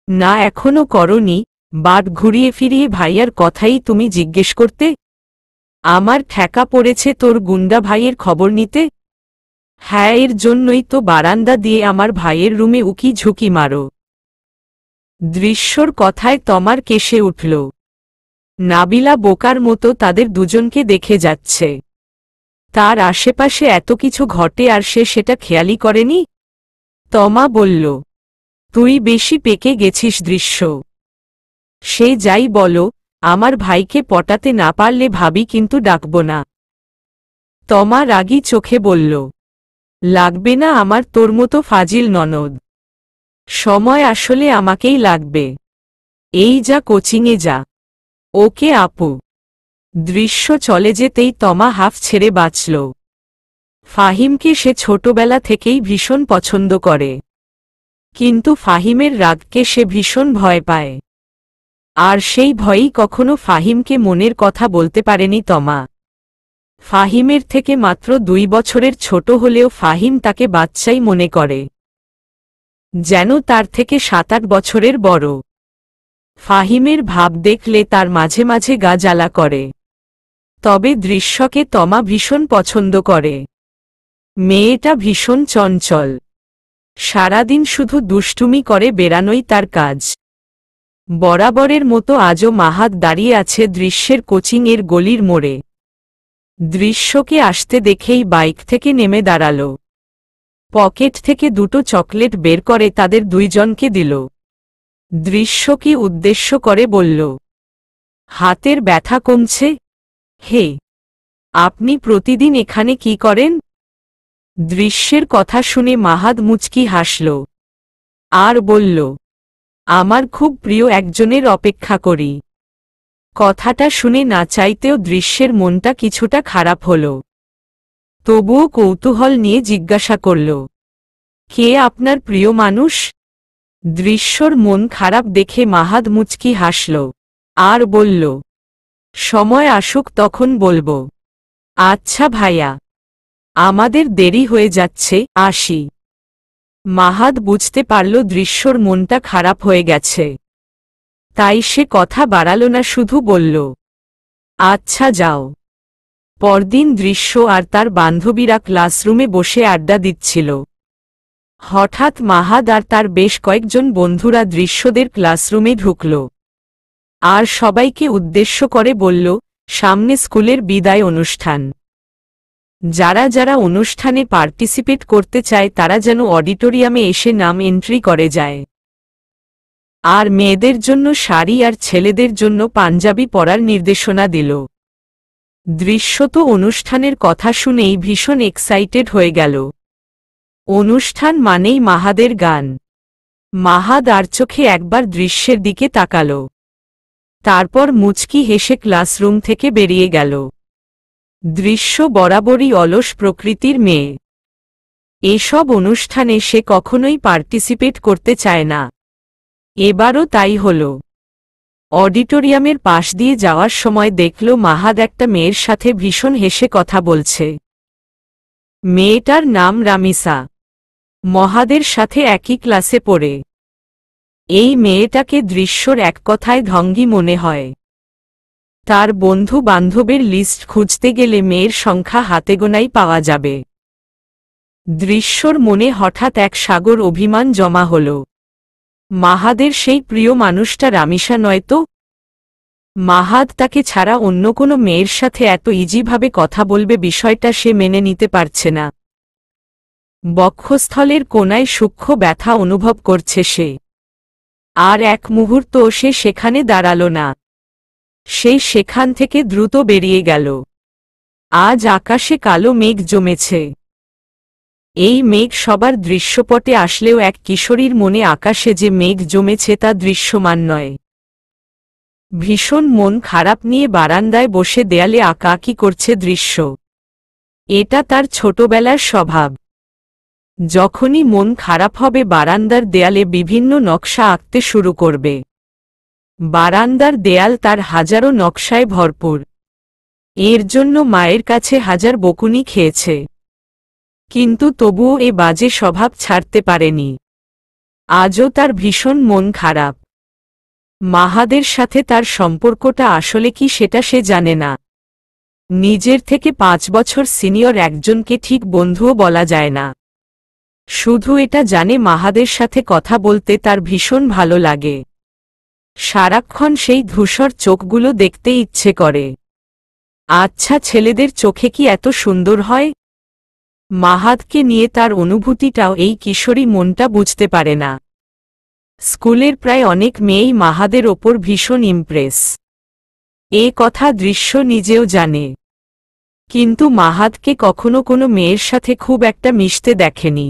না, এখনো করনি। বাট ঘুরিয়ে ফিরিয়ে ভাইয়ার কথাই তুমি জিজ্ঞেস করতে? আমার ঠেকা পড়েছে তোর গুন্ডা ভাইয়ের খবর নিতে। হ্যাঁ, এর জন্যই তো বারান্দা দিয়ে আমার ভাইয়ের রুমে উকি ঝুঁকি মারো। দৃশ্যর কথায় তমার কেশে উঠল। নাবিলা বোকার মতো তাদের দুজনকে দেখে যাচ্ছে। তার আশেপাশে এত কিছু ঘটে আর সে সেটা খেয়ালই করেনি। তমা বলল, তুই বেশি পেকে গেছিস দৃশ্য। সে যাই বলো, আমার ভাইকে পটাতে না পারলে ভাবি কিন্তু ডাকব না। তমা রাগী চোখে বলল, লাগবে না আমার তোর মতো ফাজিল ননদ। সময় আসলে আমাকেই লাগবে। এই যা কোচিংয়ে যা। ওকে আপু। দৃশ্য চলে যেতেই তমা হাফ ছেড়ে বাঁচল। ফাহিমকে সে ছোটবেলা থেকেই ভীষণ পছন্দ করে, কিন্তু ফাহিমের রাগকে সে ভীষণ ভয় পায়। আর সেই ভয়ই কখনো ফাহিমকে মনের কথা বলতে পারেনি তমা। ফাহিমের থেকে মাত্র 2 বছরের ছোট হলেও ফাহিম তাকে বাচ্চাই মনে করে, যেন তার থেকে 7-8 বছরের বড়। ফাহিমের ভাব দেখলে তার মাঝে মাঝে গা জ্বালা করে। তবে দৃশ্যকে তমা ভীষণ পছন্দ করে। মেয়েটা ভীষণ চঞ্চল, সারাদিন শুধু দুষ্টুমি করে বেড়ানোই তার কাজ। বরাবরের মতো আজও মাহাত দাঁড়িয়ে আছে দৃশ্যের কোচিংয়ের গলির মোড়ে। দৃশ্যকে আসতে দেখেই বাইক থেকে নেমে দাঁড়াল। পকেট থেকে 2টো চকলেট বের করে তাদের দুইজনকে দিল। দৃশ্যকে উদ্দেশ্য করে বলল, হাতের ব্যথা কমছে? হে, আপনি প্রতিদিন এখানে কি করেন? দৃশ্যের কথা শুনে মাহাদ মুচকি হাসল আর বলল, আমার খুব প্রিয় একজনের অপেক্ষা করি। কথাটা শুনে না চাইতেও দৃশ্যের মনটা কিছুটা খারাপ হল। তবুও কৌতূহল নিয়ে জিজ্ঞাসা করল, কে আপনার প্রিয় মানুষ? দৃশ্যর মন খারাপ দেখে মাহাদ মুচকি হাসল আর বলল, সময় আসুক তখন বলবো। আচ্ছা ভাইয়া, আমাদের দেরি হয়ে যাচ্ছে, আসি। মাহাদ বুঝতে পারল দৃশ্যর মনটা খারাপ হয়ে গেছে। তাই সে কথা বাড়াল না, শুধু বলল, আচ্ছা যাও। পরদিন দৃশ্য আর তার বান্ধবীরা ক্লাসরুমে বসে আড্ডা দিচ্ছিল। হঠাৎ মাহাদ আর তার বেশ কয়েকজন বন্ধুরা দৃশ্যদের ক্লাসরুমে ঢুকল আর সবাইকে উদ্দেশ্য করে বলল, সামনে স্কুলের বিদায় অনুষ্ঠান। যারা যারা অনুষ্ঠানে পার্টিসিপেট করতে চায় তারা যেন অডিটোরিয়ামে এসে নাম এন্ট্রি করে যায়। আর মেয়েদের জন্য শাড়ি আর ছেলেদের জন্য পাঞ্জাবি পরার নির্দেশনা দিল। দৃশ্য তো অনুষ্ঠানের কথা শুনেই ভীষণ এক্সাইটেড হয়ে গেল। অনুষ্ঠান মানেই মাহাদের গান। মাহাদ আর চোখে একবার দৃশ্যের দিকে তাকাল, তারপর মুচকি হেসে ক্লাসরুম থেকে বেরিয়ে গেল। দৃশ্য বরাবরই অলস প্রকৃতির মেয়ে। এসব অনুষ্ঠানে সে কখনোই পার্টিসিপেট করতে চায় না। এবারও তাই হল। অডিটোরিয়ামের পাশ দিয়ে যাওয়ার সময় দেখল মাহাদ একটা মেয়ের সাথে ভীষণ হেসে কথা বলছে। মেয়েটার নাম রামিসা, মহাদের সাথে একই ক্লাসে পড়ে। এই মেয়েটাকে দৃশ্যর এক কথায় ঢঙ্গী মনে হয়। তার বন্ধু বান্ধবের লিস্ট খুঁজতে গেলে মেয়ের সংখ্যা হাতে গোনাই পাওয়া যাবে। দৃশ্যর মনে হঠাৎ এক সাগর অভিমান জমা হল। মাহাদের সেই প্রিয় মানুষটা রামিসা নয় তো? মাহাদ তাকে ছাড়া অন্য কোনো মেয়ের সাথে এত ইজিভাবে কথা বলবে বিষয়টা সে মেনে নিতে পারছে না। বক্ষস্থলের কোণায় সূক্ষ্ম ব্যথা অনুভব করছে সে। আর এক মুহূর্ত সে সেখানে দাঁড়াল না। সে সেখান থেকে দ্রুত বেরিয়ে গেল। আজ আকাশে কালো মেঘ জমেছে। এই মেঘ সবার দৃশ্যপটে আসলেও এক কিশোরীর মনে আকাশে যে মেঘ জমেছে তা দৃশ্যমান নয়। ভীষণ মন খারাপ নিয়ে বারান্দায় বসে দেয়ালে আঁকাআঁকি করছে দৃশ্য। এটা তার ছোটবেলার স্বভাব। যখনই মন খারাপ হবে বারান্দার দেয়ালে বিভিন্ন নকশা আঁকতে শুরু করবে। বারান্দার দেয়াল তার হাজারো নকশায় ভরপুর। এর জন্য মায়ের কাছে হাজার বকুনি খেয়েছে, কিন্তু তবুও এ বাজে স্বভাব ছাড়তে পারেনি। আজও তার ভীষণ মন খারাপ। মাহাদের সাথে তার সম্পর্কটা আসলে কি সেটা সে জানে না। নিজের থেকে 5 বছর সিনিয়র একজনকে ঠিক বন্ধুও বলা যায় না। শুধু এটা জানে মাহাদের সাথে কথা বলতে তার ভীষণ ভালো লাগে। সারাক্ষণ সেই ধূসর চোখগুলো দেখতে ইচ্ছে করে। আচ্ছা, ছেলেদের চোখে কি এত সুন্দর হয়? মাহাদকে নিয়ে তার অনুভূতিটাও এই কিশোরী মনটা বুঝতে পারে না। স্কুলের প্রায় অনেক মেয়েই মাহাদের ওপর ভীষণ ইমপ্রেস। এ কথা দৃশ্য নিজেও জানে, কিন্তু মাহাদকে কখনো কোনো মেয়ের সাথে খুব একটা মিশতে দেখেনি।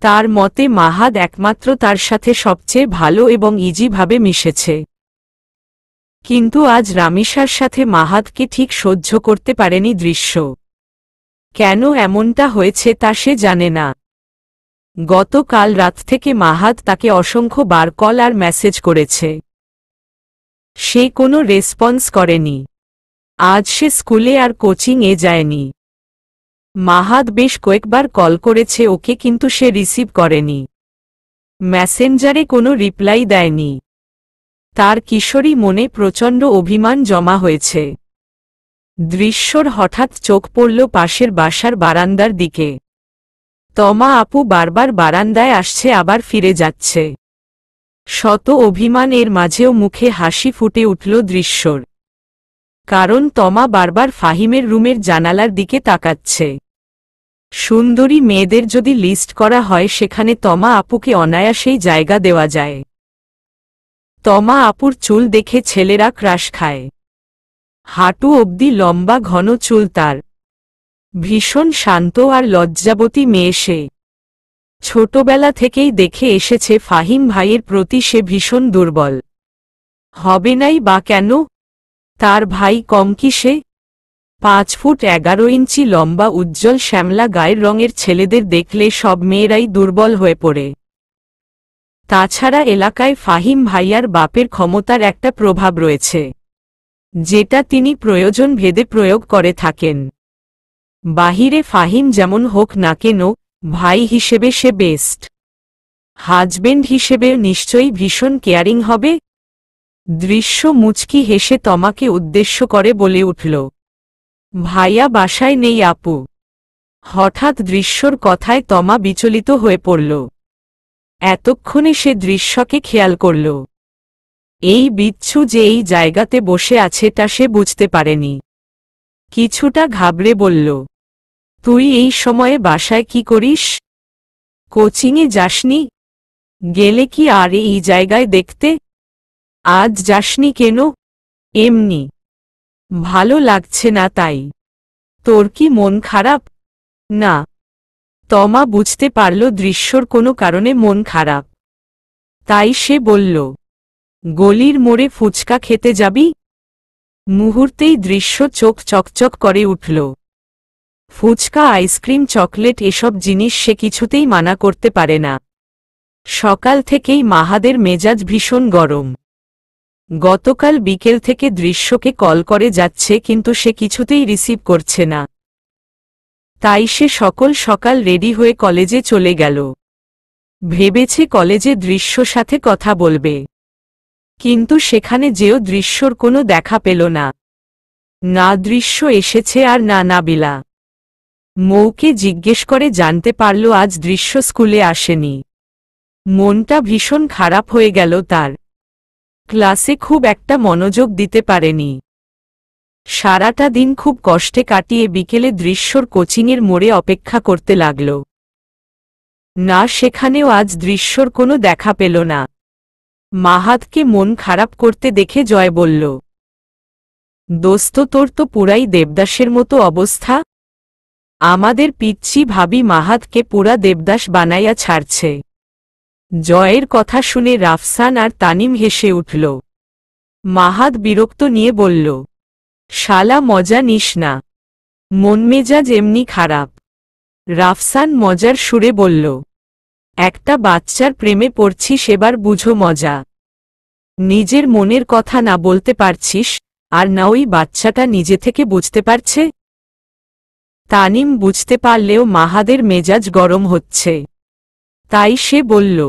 তার মতে মাহাদ একমাত্র তার সাথে সবচেয়ে ভালো এবং ইজিভাবে মিশেছে। কিন্তু আজ রামিসার সাথে মাহাদকে ঠিক সহ্য করতে পারেনি দৃশ্য। কেন এমনটা হয়েছে তা সে জানে না। গতকাল রাত থেকে মাহাদ তাকে অসংখ্য বার কল আর মেসেজ করেছে, সে কোনো রেসপন্স করেনি। আজ সে স্কুলে আর কোচিংয়ে যায়নি। মাহাদ বেশ কয়েকবার কল করেছে ওকে, কিন্তু সে রিসিভ করেনি। মেসেঞ্জারে কোনো রিপ্লাই দেয়নি। তার কিশোরী মনে প্রচণ্ড অভিমান জমা হয়েছে। দৃশ্যর হঠাৎ চোখ পড়ল পাশের বাসার বারান্দার দিকে। তমা আপু বারবার বারান্দায় আসছে আবার ফিরে যাচ্ছে। শত অভিমান এর মাঝেও মুখে হাসি ফুটে উঠল দৃশ্যর, কারণ তমা বারবার ফাহিমের রুমের জানালার দিকে তাকাচ্ছে। সুন্দরী মেয়েদের যদি লিস্ট করা হয় সেখানে তমা আপুকে অনায়াসেই জায়গা দেওয়া যায়। তমা আপুর চুল দেখে ছেলেরা ক্রাশ খায়। হাঁটু অবধি লম্বা ঘন চুল তার। ভীষণ শান্ত আর লজ্জাবতী মেয়ে সে। ছোটবেলা থেকেই দেখে এসেছে ফাহিম ভাইয়ের প্রতি সে ভীষণ দুর্বল। হবে নাই বা কেন? তার ভাই কম কি সে? 5 ফুট 11 ইঞ্চি লম্বা উজ্জ্বল শ্যামলা গায়ের রঙের ছেলেদের দেখলে সব মেয়েরাই দুর্বল হয়ে পড়ে। তাছাড়া এলাকায় ফাহিম ভাইয়ার বাপের ক্ষমতার একটা প্রভাব রয়েছে, যেটা তিনি প্রয়োজন ভেদে প্রয়োগ করে থাকেন। বাহিরে ফাহিম যেমন হোক না কেন, ভাই হিসেবে সে বেস্ট। হাজবেন্ড হিসেবে নিশ্চয়ই ভীষণ কেয়ারিং হবে। দৃশ্য মুচকি হেসে তমাকে উদ্দেশ্য করে বলে উঠল, ভাইয়া বাসায় নেই আপু। হঠাৎ দৃশ্যর কথায় তমা বিচলিত হয়ে পড়ল। এতক্ষণে সে দৃশ্যকে খেয়াল করল। এই বিচ্ছু যে এই জায়গাতে বসে আছে তা সে বুঝতে পারেনি। কিছুটা ঘাবড়ে বলল, তুই এই সময়ে বাসায় কি করিস? কোচিংয়ে যাসনি? গেলে কি আর এই জায়গায় দেখতে? আজ যাসনি কেন? এমনি ভালো লাগছে না তাই। তোর কি মন খারাপ? না। তমা বুঝতে পারল দৃশ্যর কোনো কারণে মন খারাপ। তাই সে বলল, গলির মোড়ে ফুচকা খেতে যাবি? মুহূর্তেই দৃশ্য চোখ চকচক করে উঠল। ফুচকা, আইসক্রিম, চকলেট এসব জিনিস সে কিছুতেই মানা করতে পারে না। সকাল থেকেই মাহাদের মেজাজ ভীষণ গরম। গতকাল বিকেল থেকে দৃশ্যকে কল করে যাচ্ছে, কিন্তু সে কিছুতেই রিসিভ করছে না। তাই সে সকাল রেডি হয়ে কলেজে চলে গেল। ভেবেছে কলেজে দৃশ্য সাথে কথা বলবে, কিন্তু সেখানে যেও দৃশ্যর কোনো দেখা পেল না। না দৃশ্য এসেছে আর না নাবিলা। মৌকে জিজ্ঞেস করে জানতে পারল আজ দৃশ্য স্কুলে আসেনি। মনটা ভীষণ খারাপ হয়ে গেল তার। ক্লাসে খুব একটা মনোযোগ দিতে পারেনি। সারাটা দিন খুব কষ্টে কাটিয়ে বিকেলে দৃশ্যর কোচিংয়ের মোড়ে অপেক্ষা করতে লাগল। না, সেখানেও আজ দৃশ্যর কোনো দেখা পেল না। মাহাদকে মন খারাপ করতে দেখে জয় বলল, দোস্ত তোর তো পুরাই দেবদাসের মতো অবস্থা। আমাদের পিচ্ছি ভাবি মাহাদকে পুরা দেবদাস বানাইয়া ছাড়ছে। জয়ের কথা শুনে রাফসান আর তানিম হেসে উঠল। মাহাদ বিরক্ত নিয়ে বলল, শালা মজা নিস না, মন মেজাজ এমনি খারাপ। রাফসান মজার সুরে বলল, একটা বাচ্চার প্রেমে পড়ছিস, এবার বুঝো মজা। নিজের মনের কথা না বলতে পারছিস, আর না ওই বাচ্চাটা নিজে থেকে বুঝতে পারছে। তানিম বুঝতে পারলেও মাহাদের মেজাজ গরম হচ্ছে। তাই সে বলল,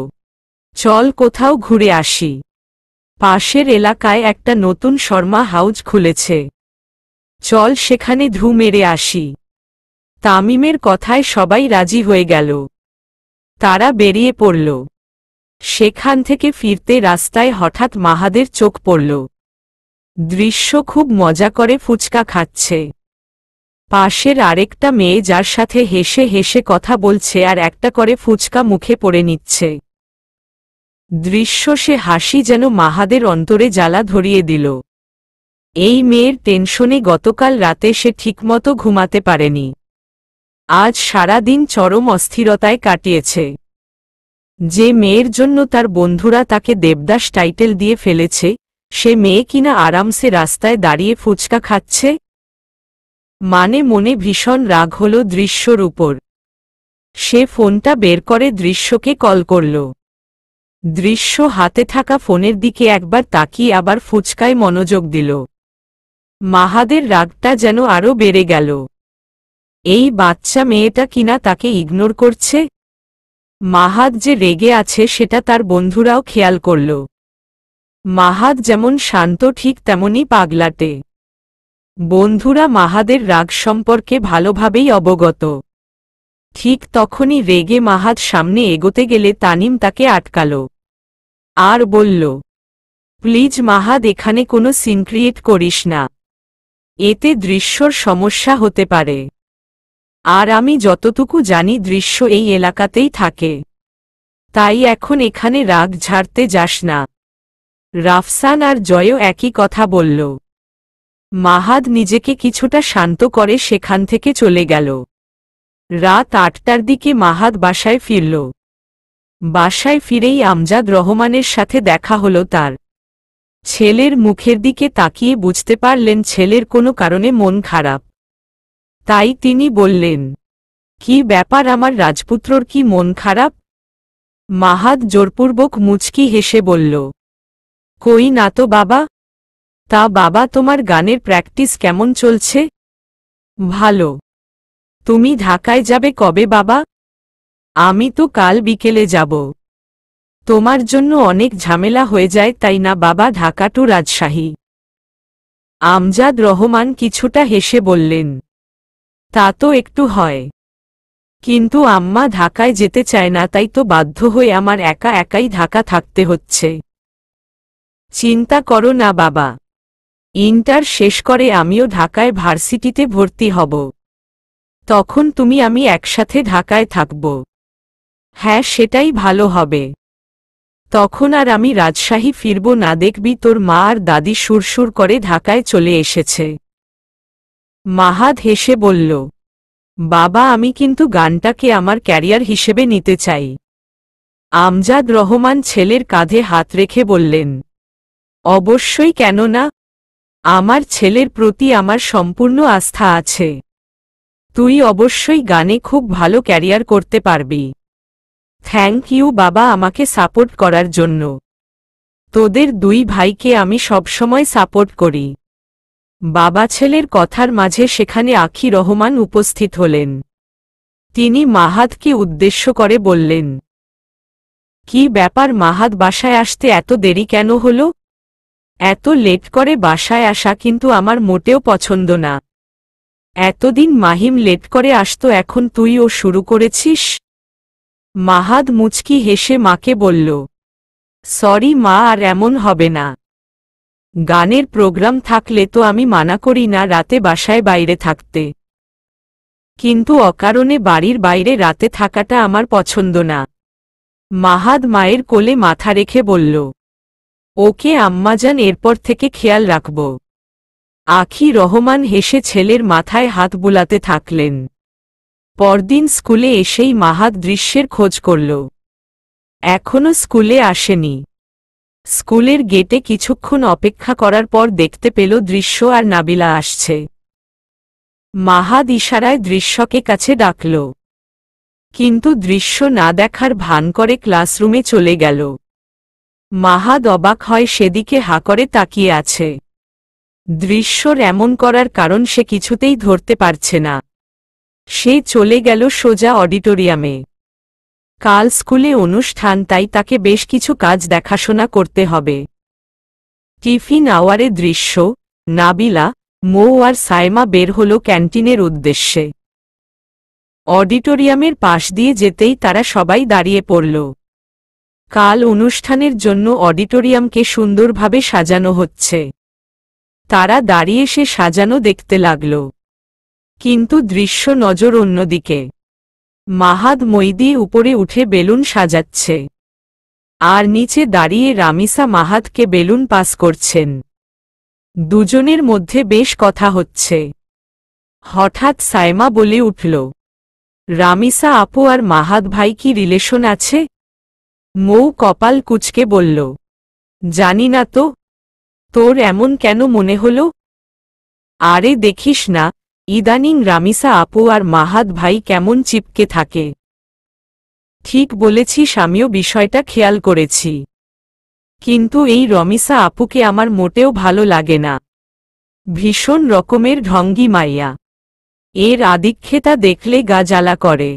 চল কোথাও ঘুরে আসি। পাশের এলাকায় একটা নতুন শর্মা হাউজ খুলেছে, চল সেখানে ধু মেরে আসি। তামিমের কথায় সবাই রাজি হয়ে গেল। তারা বেরিয়ে পড়ল। সেখান থেকে ফিরতে রাস্তায় হঠাৎ মাহাদের চোখ পড়ল। দৃশ্য খুব মজা করে ফুচকা খাচ্ছে। পাশের আরেকটা মেয়ে যার সাথে হেসে হেসে কথা বলছে আর একটা করে ফুচকা মুখে পড়ে নিচ্ছে। দৃশ্য সে হাসি যেন মাহাদের অন্তরে জ্বালা ধরিয়ে দিল। এই মেয়ের টেনশনে গতকাল রাতে সে ঠিকমতো ঘুমাতে পারেনি। আজ সারা দিন চরম অস্থিরতায় কাটিয়েছে। যে মেয়ের জন্য তার বন্ধুরা তাকে দেবদাস টাইটেল দিয়ে ফেলেছে, সে মেয়ে কিনা আরামসে রাস্তায় দাঁড়িয়ে ফুচকা খাচ্ছে। মনে ভীষণ রাগ হল দৃশ্যর উপর। সে ফোনটা বের করে দৃশ্যকে কল করল। দৃশ্য হাতে থাকা ফোনের দিকে একবার তাকিয়ে আবার ফুচকায় মনোযোগ দিল। মাহাদের রাগটা যেন আরও বেড়ে গেল। এই বাচ্চা মেয়েটা কিনা তাকে ইগনোর করছে। মাহাদ যে রেগে আছে সেটা তার বন্ধুরাও খেয়াল করল। মাহাদ যেমন শান্ত ঠিক তেমনি পাগলাটে। বন্ধুরা মাহাদের রাগ সম্পর্কে ভালোভাবেই অবগত। ঠিক তখনই রেগে মাহাদ সামনে এগোতে গেলে তানিম তাকে আটকাল আর বলল, প্লিজ মাহাদ, এখানে কোনো সিন ক্রিয়েট করিস না, এতে দৃশ্যর সমস্যা হতে পারে। আর আমি যতটুকু জানি দৃশ্য এই এলাকাতেই থাকে, তাই এখন এখানে রাগ ঝাড়তে যাস না। রাফসান আর জয়ও একই কথা বলল। মাহাদ নিজেকে কিছুটা শান্ত করে সেখান থেকে চলে গেল। রাত 8টার দিকে মাহাদ বাসায় ফিরল। বাসায় ফিরেই আমজাদ রহমানের সাথে দেখা হলো তার। ছেলের মুখের দিকে তাকিয়ে বুঝতে পারলেন ছেলের কোনো কারণে মন খারাপ। তাই তিনি বললেন, কি ব্যাপার আমার রাজপুত্রর কি মন খারাপ? মাহাদ জোরপূর্বক মুচকি হেসে বলল, কই না তো বাবা। তা বাবা, তোমার গানের প্র্যাকটিস কেমন চলছে? ভালো। তুমি ঢাকায় যাবে কবে বাবা? আমি তো কাল বিকেলে যাব। তোমার জন্য অনেক ঝামেলা হয়ে যায় তাই না বাবা, ঢাকা টু রাজশাহী? আমজাদ রহমান কিছুটা হেসে বললেন, তা তো একটু হয়, কিন্তু আম্মা ঢাকায় যেতে চায় না, তাই তো বাধ্য হয়ে আমার একা একাই ঢাকা থাকতে হচ্ছে। চিন্তা করো না বাবা, ইন্টার শেষ করে আমিও ঢাকায় ভার্সিটিতে ভর্তি হব। তখন তুমি আমি একসাথে ঢাকায় থাকব। হ্যাঁ, সেটাই ভালো হবে। তখন আর আমি রাজশাহী ফিরব না, দেখবি তোর মা আর দাদি সুরসুর করে ঢাকায় চলে এসেছে। মাহাদ হেসে বলল, বাবা, আমি কিন্তু গানটাকে আমার ক্যারিয়ার হিসেবে নিতে চাই। আমজাদ রহমান ছেলের কাঁধে হাত রেখে বললেন, অবশ্যই, কেন না? আমার ছেলের প্রতি আমার সম্পূর্ণ আস্থা আছে। তুই অবশ্যই গানে খুব ভালো ক্যারিয়ার করতে পারবি। থ্যাংক ইউ বাবা আমাকে সাপোর্ট করার জন্য। তোদের দুই ভাইকে আমি সবসময় সাপোর্ট করি। বাবা ছেলের কথার মাঝে সেখানে আখি রহমান উপস্থিত হলেন। তিনি মাহাদকে উদ্দেশ্য করে বললেন, কি ব্যাপার মাহাদ, বাসায় আসতে এত দেরি কেন হলো? এত লেট করে বাসায় আসা কিন্তু আমার মোটেও পছন্দ না। এতদিন মাহিম লেট করে আসতো, এখন তুইও শুরু করেছিস? মাহাদ মুচকি হেসে মাকে বলল, সরি মা, আর এমন হবে না। গানের প্রোগ্রাম থাকলে তো আমি মানা করি না রাতে বাসায় বাইরে থাকতে, কিন্তু অকারণে বাড়ির বাইরে রাতে থাকাটা আমার পছন্দ না। মাহাদ মায়ের কোলে মাথা রেখে বলল, ওকে আম্মাজান, এরপর থেকে খেয়াল রাখব। আখি রহমান হেসে ছেলের মাথায় হাত বুলাতে থাকলেন। পরদিন স্কুলে এসেই মাহাদ দৃশ্যের খোঁজ করল। এখনো স্কুলে আসেনি। স্কুলের গেটে কিছুক্ষণ অপেক্ষা করার পর দেখতে পেল দৃশ্য আর নাবিলা আসছে। মাহাদ ইশারায় দৃশ্যকে কাছে ডাকল, কিন্তু দৃশ্য না দেখার ভান করে ক্লাসরুমে চলে গেল। মাহাদ অবাক হয় সেদিকে হা করে তাকিয়ে আছে। দৃশ্যর এমন করার কারণ সে কিছুতেই ধরতে পারছে না। সে চলে গেল সোজা অডিটোরিয়ামে। কাল স্কুলে অনুষ্ঠান, তাই তাকে বেশ কিছু কাজ দেখাশোনা করতে হবে। টিফিন আওয়ারে দৃশ্য, নাবিলা, মৌ আর সায়মা বের হল ক্যান্টিনের উদ্দেশ্যে। অডিটোরিয়ামের পাশ দিয়ে যেতেই তারা সবাই দাঁড়িয়ে পড়ল। কাল অনুষ্ঠানের জন্য অডিটোরিয়ামকে সুন্দরভাবে সাজানো হচ্ছে। তারা দাঁড়িয়ে সে সাজানো দেখতে লাগল, কিন্তু দৃশ্য নজর অন্যদিকে। মাহাদ মই দিয়ে উপরে উঠে বেলুন সাজাচ্ছে, আর নিচে দাঁড়িয়ে রামিসা মাহাদকে বেলুন পাস করছেন। দুজনের মধ্যে বেশ কথা হচ্ছে। হঠাৎ সায়মা বলে উঠল, রামিসা আপু আর মাহাদ ভাই কি রিলেশন আছে? মৌ কপাল কুঁচকে বলল, জানি না তো, তোর এমন কেন মনে হলো? আরে দেখিস না, ইদানিং রামিসা আপু আর মাহাদ ভাই কেমন চিপকে থাকে। ঠিক বলেছিস, আমিও বিষয়টা খেয়াল করেছি, কিন্তু এই রমিসা আপুকে আমার মোটেও ভালো লাগে না। ভীষণ রকমের ঢঙ্গি মাইয়া, এর আদিক্ষেতা দেখলে গা জ্বালা করে।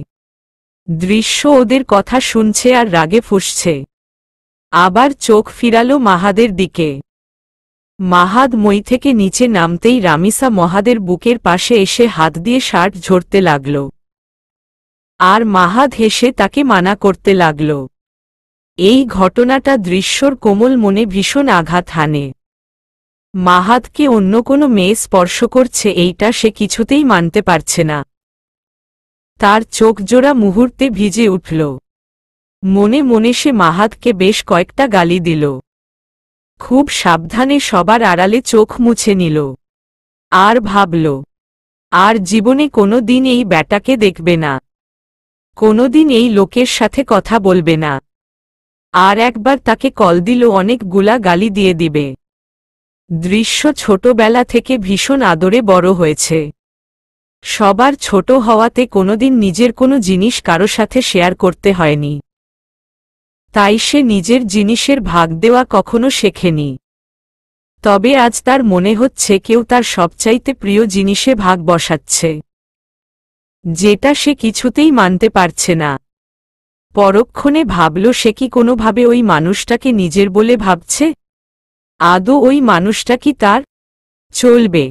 দৃশ্য ওদের কথা শুনছে আর রাগে ফুঁসছে। আবার চোখ ফিরালো মাহাদের দিকে। মাহাদ মই থেকে নিচে নামতেই রামিসা মহাদের বুকের পাশে এসে হাত দিয়ে শার্ট ঝরতে লাগল, আর মাহাদ হেসে তাকে মানা করতে লাগল। এই ঘটনাটা দৃশ্যর কোমল মনে ভীষণ আঘাত হানে। মাহাদকে অন্য কোনো মেয়ে স্পর্শ করছে এইটা সে কিছুতেই মানতে পারছে না। তার চোখ জোড়া মুহূর্তে ভিজে উঠল। মনে মনে সে মাহাদকে বেশ কয়েকটা গালি দিল। খুব সাবধানে সবার আড়ালে চোখ মুছে নিল, আর ভাবল, আর জীবনে কোনো দিন এই ব্যাটাকে দেখবে না, কোনোদিন এই লোকের সাথে কথা বলবে না। আর একবার তাকে কল দিল, অনেকগুলা গালি দিয়ে দিবে। দৃশ্য ছোটবেলা থেকে ভীষণ আদরে বড় হয়েছে। সবার ছোট হওয়াতে কোনোদিন নিজের কোনো জিনিস কারো সাথে শেয়ার করতে হয়নি, তাই সে নিজের জিনিসের ভাগ দেওয়া কখনো শেখেনি। তবে আজ তার মনে হচ্ছে কেউ তার সবচাইতে প্রিয় জিনিসে ভাগ বসাচ্ছে, যেটা সে কিছুতেই মানতে পারছে না। পরক্ষণে ভাবল, সে কি কোনোভাবে ওই মানুষটাকে নিজের বলে ভাবছে? আদৌ ওই মানুষটা কি তার? চলবে।